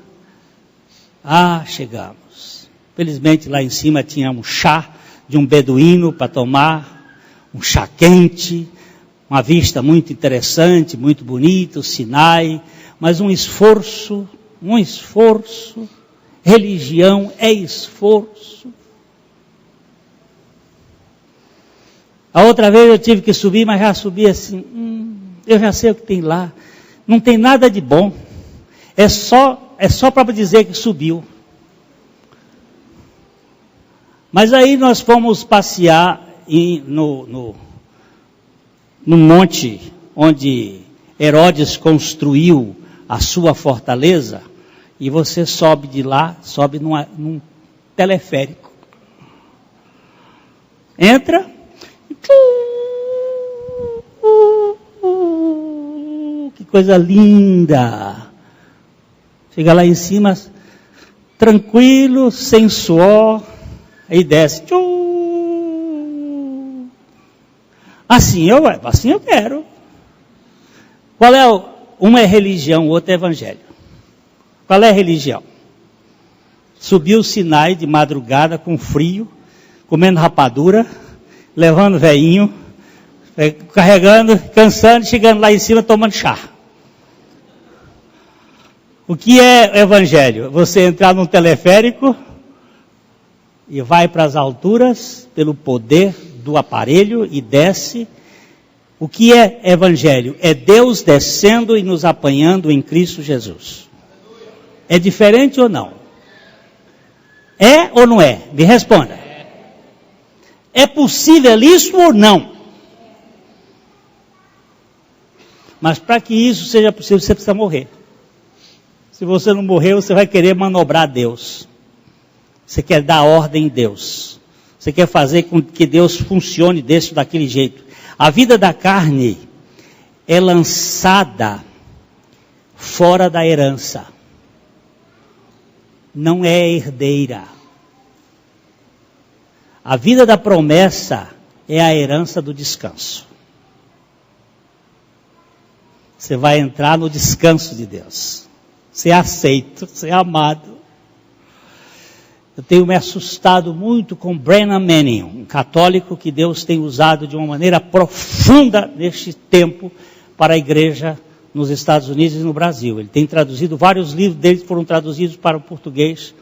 Chegamos. Felizmente lá em cima tinha um chá de um beduíno para tomar, um chá quente, uma vista muito interessante, muito bonita, o Sinai, mas um esforço, religião é esforço. A outra vez eu tive que subir, mas já subi assim, eu já sei o que tem lá, não tem nada de bom, é só para dizer que subiu. Mas aí nós fomos passear no monte onde Herodes construiu a sua fortaleza, e você sobe de lá, sobe num teleférico. Entra, que coisa linda. Chega lá em cima, tranquilo, sem suor, aí desce. Assim eu quero. Qual é uma é religião, outra é evangelho. Qual é a religião? Subiu o Sinai de madrugada com frio, comendo rapadura, levando velhinho, carregando, cansando, chegando lá em cima tomando chá. O que é evangelho? Você entrar num teleférico e vai para as alturas pelo poder do aparelho e desce, O que é evangelho? É Deus descendo e nos apanhando em Cristo Jesus. É diferente ou não? É ou não é? Me responda. É possível isso ou não? Mas para que isso seja possível, você precisa morrer. Se você não morrer, você vai querer manobrar Deus. Você quer dar ordem em Deus. Você quer fazer com que Deus funcione daquele jeito. A vida da carne é lançada fora da herança. Não é herdeira. A vida da promessa é a herança do descanso. Você vai entrar no descanso de Deus. Você é aceito, você é amado. Eu tenho me assustado muito com Brennan Manning, um católico que Deus tem usado de uma maneira profunda neste tempo para a igreja nos Estados Unidos e no Brasil. Ele tem traduzido, vários livros dele foram traduzidos para o português,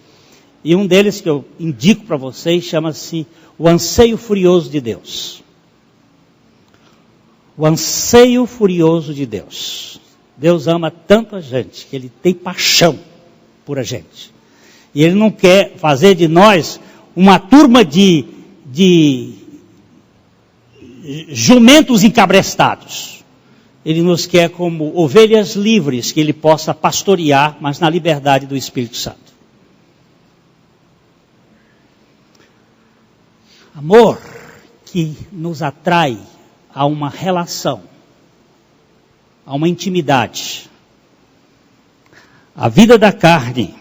e um deles que eu indico para vocês chama-se O Anseio Furioso de Deus. O anseio furioso de Deus. Deus ama tanto a gente, que Ele tem paixão por a gente. E Ele não quer fazer de nós uma turma de jumentos encabrestados. Ele nos quer como ovelhas livres, que Ele possa pastorear, mas na liberdade do Espírito Santo. Amor que nos atrai a uma relação, a uma intimidade. A vida da carne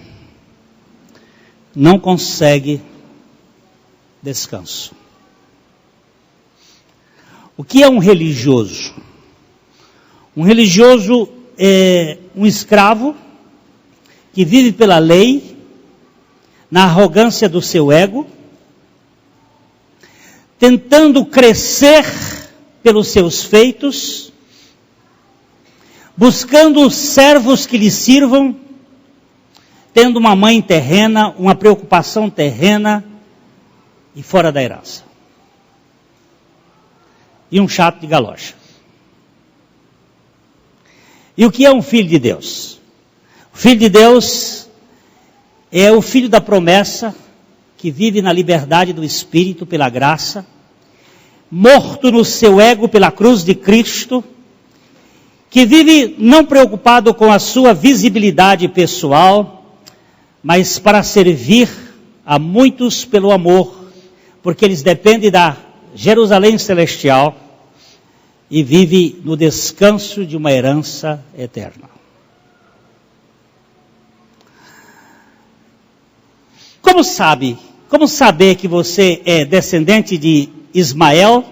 não consegue descanso. O que é um religioso? Um religioso é um escravo que vive pela lei, na arrogância do seu ego, tentando crescer pelos seus feitos, buscando servos que lhe sirvam, tendo uma mãe terrena, uma preocupação terrena e fora da herança. E um chato de galocha. E o que é um filho de Deus? O filho de Deus é o filho da promessa, que vive na liberdade do Espírito pela graça, morto no seu ego pela cruz de Cristo, que vive não preocupado com a sua visibilidade pessoal, mas para servir a muitos pelo amor, porque eles dependem da Jerusalém celestial e vive no descanso de uma herança eterna. Como saber que você é descendente de Ismael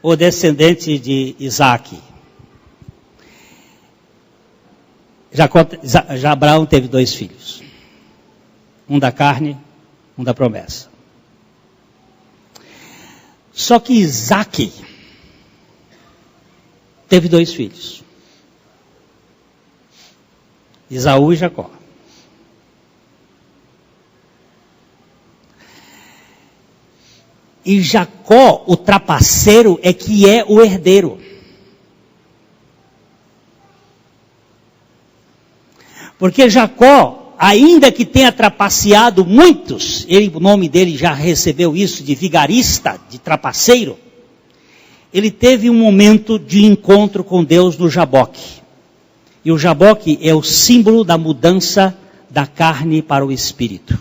ou descendente de Isaac? Já Abraão teve 2 filhos. Um da carne, um da promessa. Só que Isaac teve 2 filhos. Esaú e Jacó. E Jacó, o trapaceiro, é que é o herdeiro. Porque Jacó, ainda que tenha trapaceado muitos, o nome dele já recebeu isso de vigarista, de trapaceiro, ele teve um momento de encontro com Deus no Jaboque. E o Jaboque é o símbolo da mudança da carne para o espírito.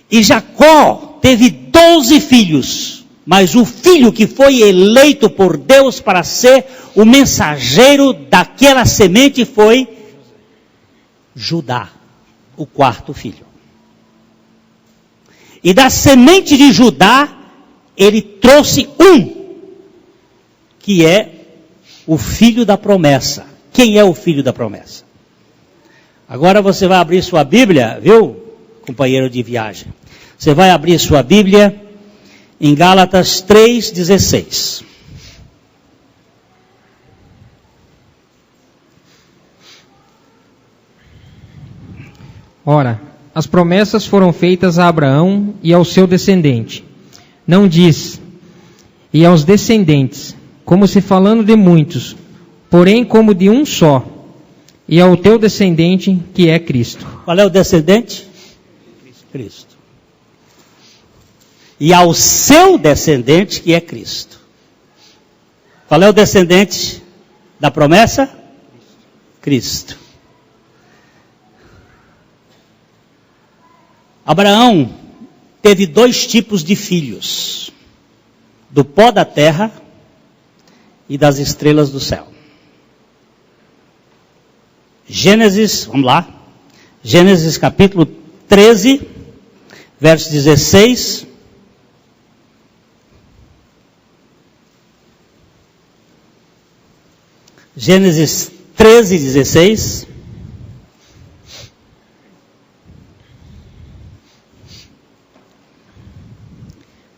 E Jacó teve 12 filhos, mas o filho que foi eleito por Deus para ser o mensageiro daquela semente foi Judá, o 4º filho. E da semente de Judá, ele trouxe que é o filho da promessa. Quem é o filho da promessa? Agora você vai abrir sua Bíblia, viu, companheiro de viagem? Você vai abrir sua Bíblia em Gálatas 3,16. Ora, as promessas foram feitas a Abraão e ao seu descendente. não diz, e aos descendentes, como se falando de muitos, porém como de um só, e ao teu descendente, que é Cristo. Qual é o descendente? Cristo. E ao seu descendente, que é Cristo. Qual é o descendente da promessa? Cristo. Abraão teve 2 tipos de filhos: do pó da terra e das estrelas do céu. Gênesis, vamos lá. Gênesis capítulo 13, verso 16. Gênesis 13, 16.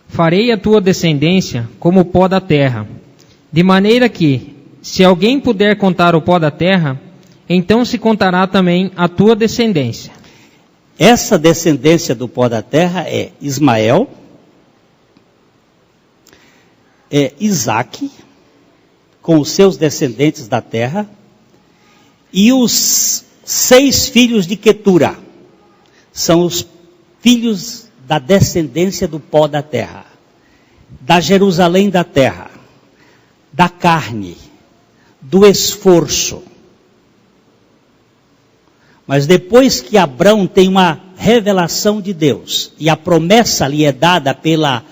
Farei a tua descendência como o pó da terra, de maneira que, se alguém puder contar o pó da terra, então se contará também a tua descendência. Essa descendência do pó da terra é Ismael, é Isaque, com os seus descendentes da terra, e os 6 filhos de Quetura, são os filhos da descendência do pó da terra, da Jerusalém da terra, da carne, do esforço. Mas depois que Abrão tem uma revelação de Deus, e a promessa lhe é dada pela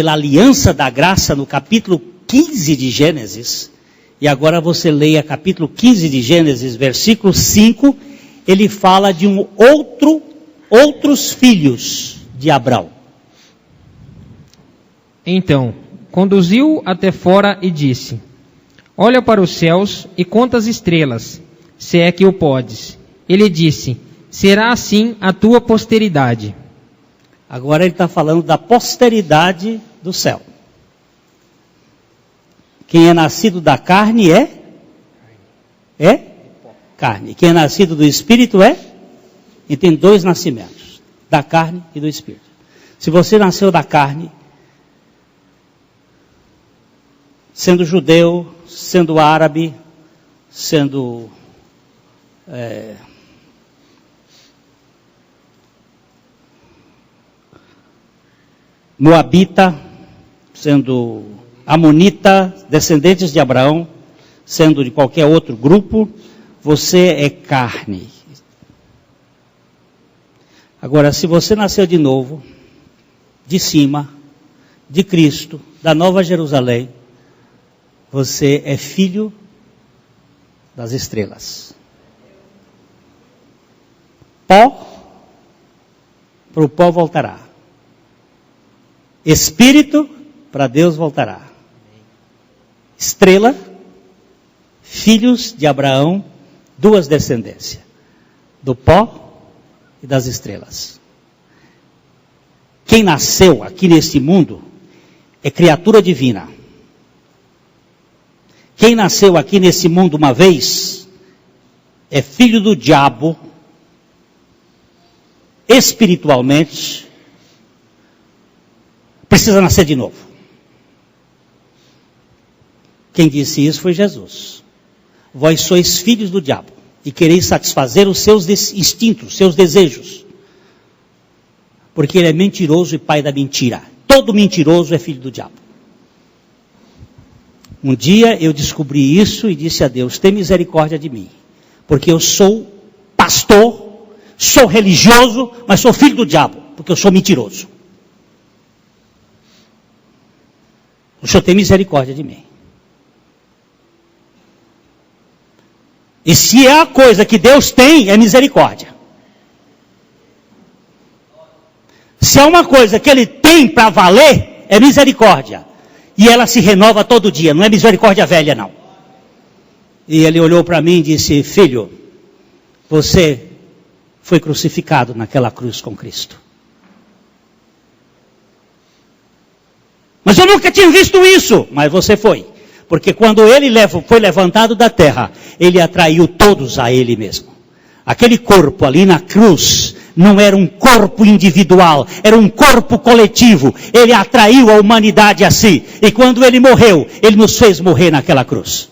aliança da graça no capítulo 15 de Gênesis, e agora você leia capítulo 15 de Gênesis, versículo 5, ele fala de outros filhos de Abrão. Então, conduziu até fora e disse, olha para os céus e conta as estrelas, se é que o podes. Ele disse, será assim a tua posteridade. Agora ele está falando da posteridade do céu. Quem é nascido da carne é carne. Quem é nascido do Espírito e tem 2 nascimentos, da carne e do Espírito. Se você nasceu da carne, sendo judeu, sendo árabe, sendo moabita, sendo amonita, descendentes de Abraão, sendo de qualquer outro grupo, você é carne. Agora, se você nasceu de novo, de cima, de Cristo, da Nova Jerusalém, você é filho das estrelas. Pó, para o pó voltará. Espírito, para Deus voltará. Estrela, filhos de Abraão, 2 descendências, do pó e das estrelas. Quem nasceu aqui neste mundo é criatura divina. Quem nasceu aqui nesse mundo uma vez é filho do diabo, espiritualmente, precisa nascer de novo. Quem disse isso foi Jesus. Vós sois filhos do diabo e quereis satisfazer os seus instintos, seus desejos. Porque ele é mentiroso e pai da mentira. Todo mentiroso é filho do diabo. Um dia eu descobri isso e disse a Deus, tem misericórdia de mim. Porque eu sou pastor, sou religioso, mas sou filho do diabo, porque eu sou mentiroso. O Senhor tem misericórdia de mim. E se é a coisa que Deus tem, é misericórdia. Se é uma coisa que Ele tem para valer, é misericórdia. E ela se renova todo dia, não é misericórdia velha não. E Ele olhou para mim e disse, filho, você foi crucificado naquela cruz com Cristo. Mas eu nunca tinha visto isso. Mas você foi. Porque quando ele foi levantado da terra, ele atraiu todos a ele mesmo. Aquele corpo ali na cruz não era um corpo individual, era um corpo coletivo. Ele atraiu a humanidade a si. E quando ele morreu, ele nos fez morrer naquela cruz.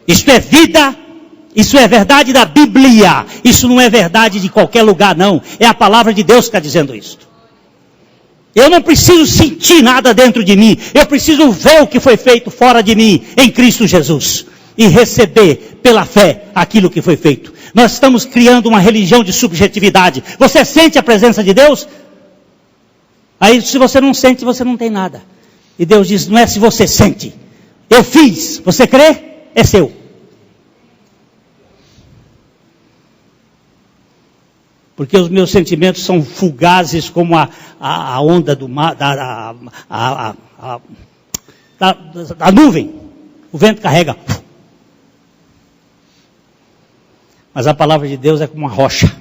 Isto é vida, isso é verdade da Bíblia. Isso não é verdade de qualquer lugar, não. É a palavra de Deus que está dizendo isso. Eu não preciso sentir nada dentro de mim. Eu preciso ver o que foi feito fora de mim, em Cristo Jesus. E receber pela fé aquilo que foi feito. Nós estamos criando uma religião de subjetividade. Você sente a presença de Deus? Aí se você não sente, você não tem nada. E Deus diz, não é se você sente. Eu fiz, você crê? É seu. Porque os meus sentimentos são fugazes como a onda do mar, da nuvem. O vento carrega. Mas a palavra de Deus é como uma rocha.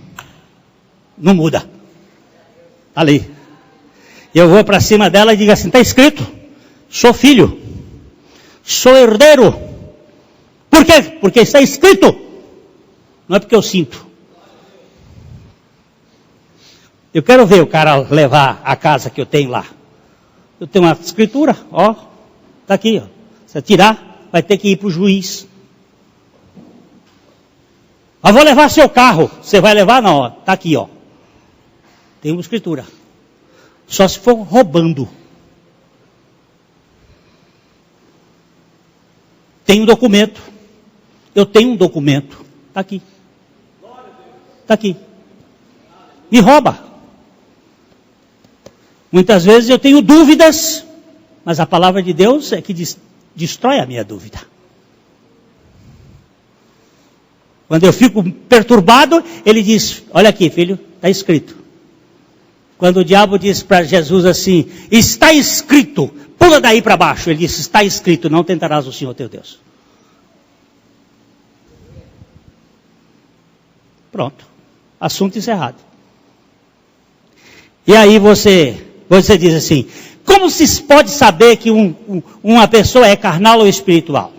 Não muda. Ali. Eu vou para cima dela e digo assim, está escrito. Sou filho. Sou herdeiro. Por quê? Porque está escrito. Não é porque eu sinto. Eu quero ver o cara levar a casa que eu tenho lá. Eu tenho uma escritura, ó. Está aqui, ó. Se tirar, vai ter que ir para o juiz. Eu vou levar seu carro. Você vai levar? Não, está aqui, ó. Tem uma escritura. Só se for roubando. Tem um documento. Eu tenho um documento. Está aqui. Está aqui. Me rouba. Muitas vezes eu tenho dúvidas, mas a palavra de Deus é que destrói a minha dúvida. Quando eu fico perturbado, ele diz, olha aqui filho, está escrito. Quando o diabo diz para Jesus assim, está escrito, pula daí para baixo. Ele diz, está escrito, não tentarás o Senhor teu Deus. Pronto, assunto encerrado. E aí você diz assim, como se pode saber que uma pessoa é carnal ou espiritual?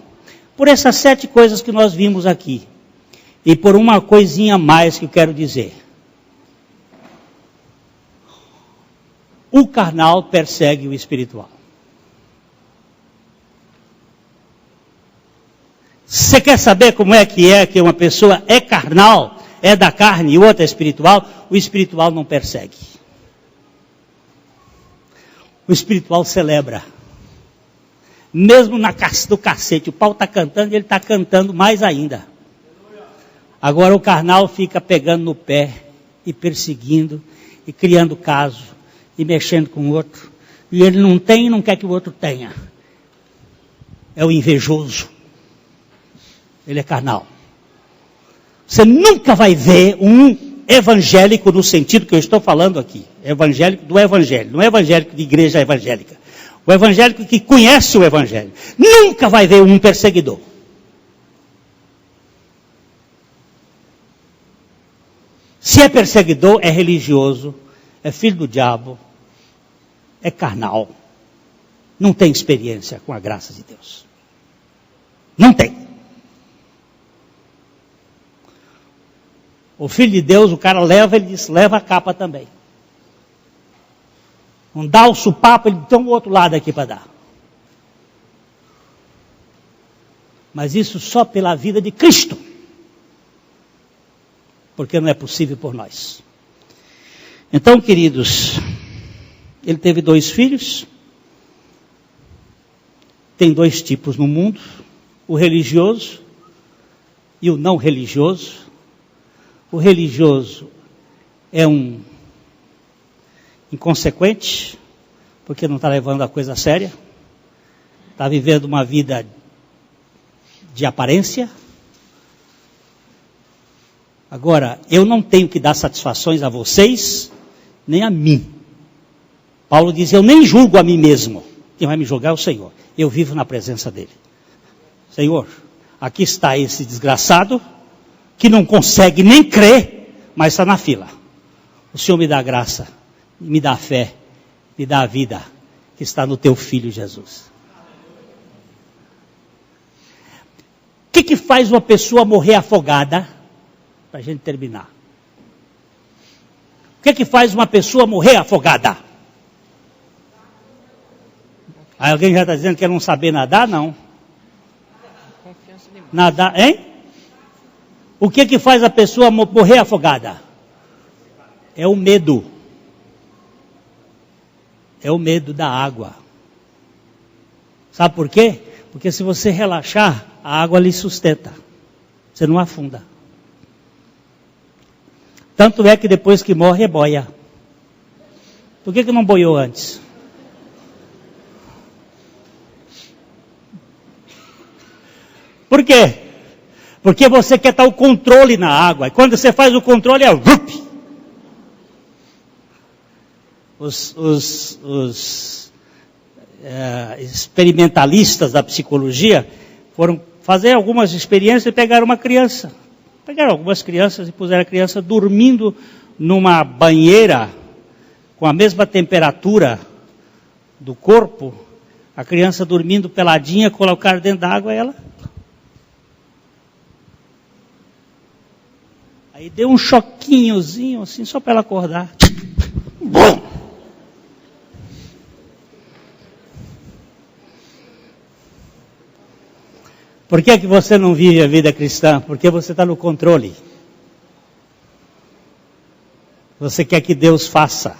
Por essas 7 coisas que nós vimos aqui. E por uma coisinha a mais que eu quero dizer. O carnal persegue o espiritual. Você quer saber como é que uma pessoa é carnal, é da carne e outra é espiritual? O espiritual não persegue. O espiritual celebra. Mesmo do cacete, o pau está cantando e ele está cantando mais ainda. Agora o carnal fica pegando no pé e perseguindo e criando caso e mexendo com o outro. E ele não tem e não quer que o outro tenha. É o invejoso. Ele é carnal. Você nunca vai ver um evangélico no sentido que eu estou falando aqui. Evangélico do evangelho. Não é evangélico de igreja evangélica. O evangélico que conhece o evangelho. Nunca vai ver um perseguidor. Se é perseguidor, é religioso, é filho do diabo, é carnal. Não tem experiência com a graça de Deus. Não tem. O filho de Deus, o cara leva, ele diz, leva a capa também. Não dá o supapo, ele tem o outro lado aqui para dar. Mas isso só pela vida de Cristo. Porque não é possível por nós. Então, queridos, ele teve 2 filhos. Tem 2 tipos no mundo. O religioso e o não religioso. O religioso é um inconsequente, porque não está levando a coisa a séria. Está vivendo uma vida de aparência. Agora, eu não tenho que dar satisfações a vocês, nem a mim. Paulo diz, eu nem julgo a mim mesmo. Quem vai me julgar é o Senhor. Eu vivo na presença dele. Senhor, aqui está esse desgraçado, que não consegue nem crer, mas está na fila. O Senhor me dá graça, me dá fé, me dá a vida, que está no teu Filho Jesus. O que faz uma pessoa morrer afogada? Para a gente terminar. O que é que faz uma pessoa morrer afogada? Aí alguém já está dizendo que não saber nadar? Não. Nadar, hein? O que é que faz a pessoa morrer afogada? É o medo. É o medo da água. Sabe por quê? Porque se você relaxar, a água lhe sustenta. Você não afunda. Tanto é que depois que morre, é boia. Por que não boiou antes? Por quê? Porque você quer estar o controle na água. E quando você faz o controle, é... Os experimentalistas da psicologia foram fazer algumas experiências e pegaram uma criança. Pegaram algumas crianças e puseram a criança dormindo numa banheira com a mesma temperatura do corpo. A criança dormindo peladinha, colocaram dentro da água e ela... Aí deu um choquinhozinho assim, só para ela acordar. Bom! Por que que você não vive a vida cristã? Porque você está no controle. Você quer que Deus faça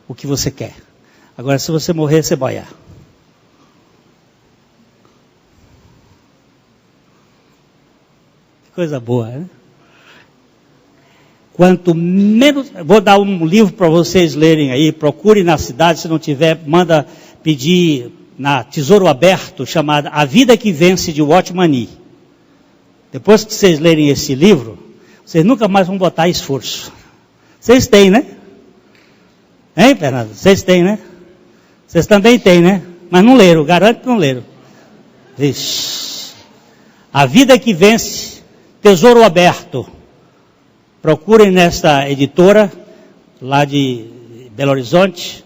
o que você quer. Agora, se você morrer, você boia. Que coisa boa, né? Quanto menos... Vou dar um livro para vocês lerem aí. Procure na cidade, se não tiver, manda pedir... na Tesouro Aberto, chamada A Vida que Vence, de Watchman Nee. Depois que vocês lerem esse livro, vocês nunca mais vão botar esforço. Vocês têm, né? Hein, Fernando? Vocês têm, né? Vocês também têm, né? Mas não leram, garanto que não leram. Vixe. A Vida que Vence, Tesouro Aberto. Procurem nesta editora, lá de Belo Horizonte,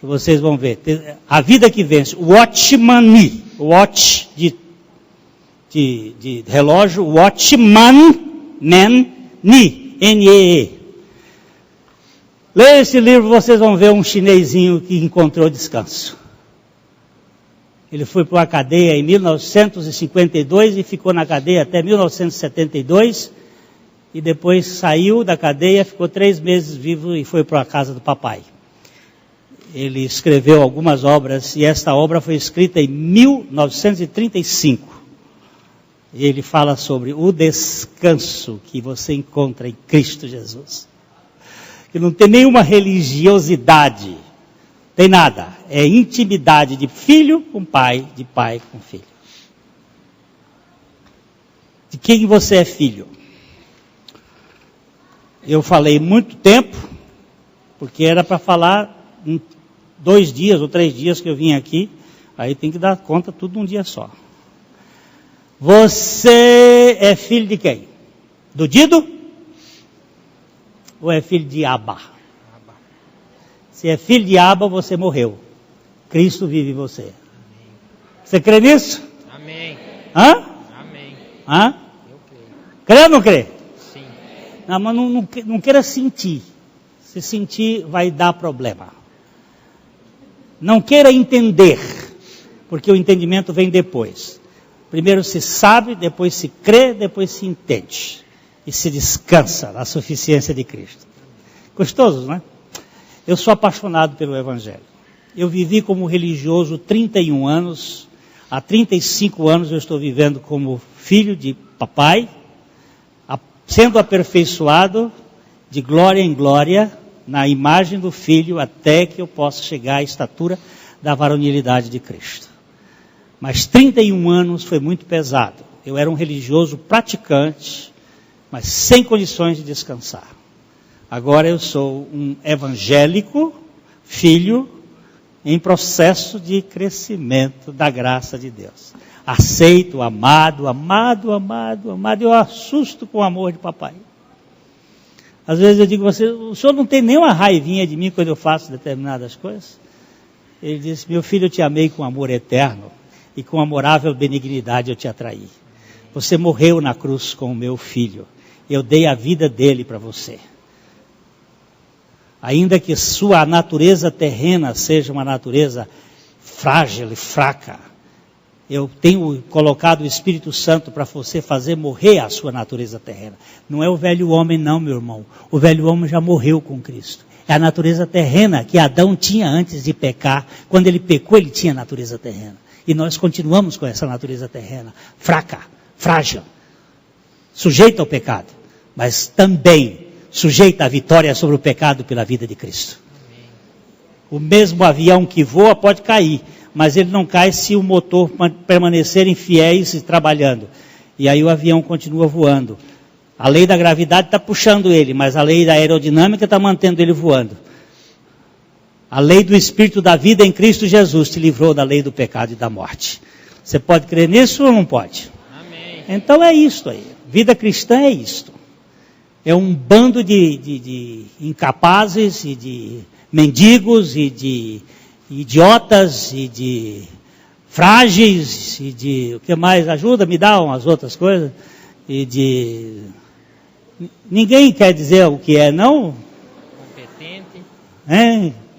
vocês vão ver. A Vida que Vence. Watchman Nee. Watch de relógio. Watchman Nee. N-E-E. Leia esse livro, vocês vão ver um chinesinho que encontrou descanso. Ele foi para uma cadeia em 1952 e ficou na cadeia até 1972. E depois saiu da cadeia, ficou 3 meses vivo e foi para a casa do papai. Ele escreveu algumas obras, e esta obra foi escrita em 1935. E ele fala sobre o descanso que você encontra em Cristo Jesus. Que não tem nenhuma religiosidade, tem nada. É intimidade de filho com pai, de pai com filho. De quem você é filho? Eu falei muito tempo, porque era para falar 2 dias ou 3 dias que eu vim aqui, aí tem que dar conta tudo num dia só. Você é filho de quem? Do Dido? Ou é filho de Abba? Se é filho de Abba, você morreu. Cristo vive em você. Você crê nisso? Amém. Hã? Amém. Hã? Eu creio. Crê ou não crê? Sim. Não, mas não queira sentir. Se sentir, vai dar problema. Não queira entender, porque o entendimento vem depois. Primeiro se sabe, depois se crê, depois se entende. E se descansa na suficiência de Cristo. Gostoso, né? Eu sou apaixonado pelo Evangelho. Eu vivi como religioso 31 anos. Há 35 anos eu estou vivendo como filho de papai, sendo aperfeiçoado de glória em glória, na imagem do Filho, até que eu possa chegar à estatura da varonilidade de Cristo. Mas 31 anos foi muito pesado. Eu era um religioso praticante, mas sem condições de descansar. Agora eu sou um evangélico, filho, em processo de crescimento da graça de Deus. Aceito, amado, amado, amado, amado. Eu assusto com o amor de papai. Às vezes eu digo a você, o senhor não tem nenhuma raivinha de mim quando eu faço determinadas coisas? Ele disse, meu filho, eu te amei com amor eterno e com amorável benignidade eu te atraí. Você morreu na cruz com o meu filho. Eu dei a vida dele para você. ainda que sua natureza terrena seja uma natureza frágil e fraca, eu tenho colocado o Espírito Santo para você fazer morrer a sua natureza terrena. Não é o velho homem não, meu irmão. O velho homem já morreu com Cristo. É a natureza terrena que Adão tinha antes de pecar. Quando ele pecou, ele tinha natureza terrena. E nós continuamos com essa natureza terrena, fraca, frágil, sujeita ao pecado, mas também sujeita à vitória sobre o pecado pela vida de Cristo. O mesmo avião que voa pode cair, mas ele não cai se o motor permanecerem fiéis e trabalhando. E aí o avião continua voando. A lei da gravidade está puxando ele, mas a lei da aerodinâmica está mantendo ele voando. A lei do Espírito da vida em Cristo Jesus te livrou da lei do pecado e da morte. Você pode crer nisso ou não pode? Amém. Então é isto aí. Vida cristã é isto. É um bando de incapazes e de mendigos e de idiotas e de frágeis e de... O que mais? Ajuda, me dá umas outras coisas. E de... Ninguém quer dizer o que é, não? Competente.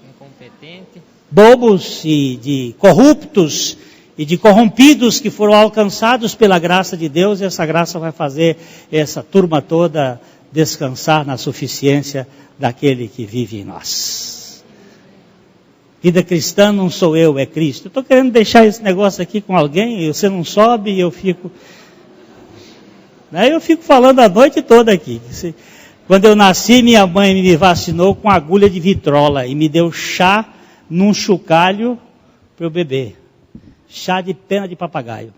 Incompetente. Bobos e de corruptos e de corrompidos que foram alcançados pela graça de Deus. E essa graça vai fazer essa turma toda descansar na suficiência daquele que vive em nós. Vida cristã não sou eu, é Cristo. Eu estou querendo deixar esse negócio aqui com alguém, e você não sobe e eu fico... Aí eu fico falando a noite toda aqui. Quando eu nasci, minha mãe me vacinou com agulha de vitrola e me deu chá num chocalho para eu beber. Chá de pena de papagaio.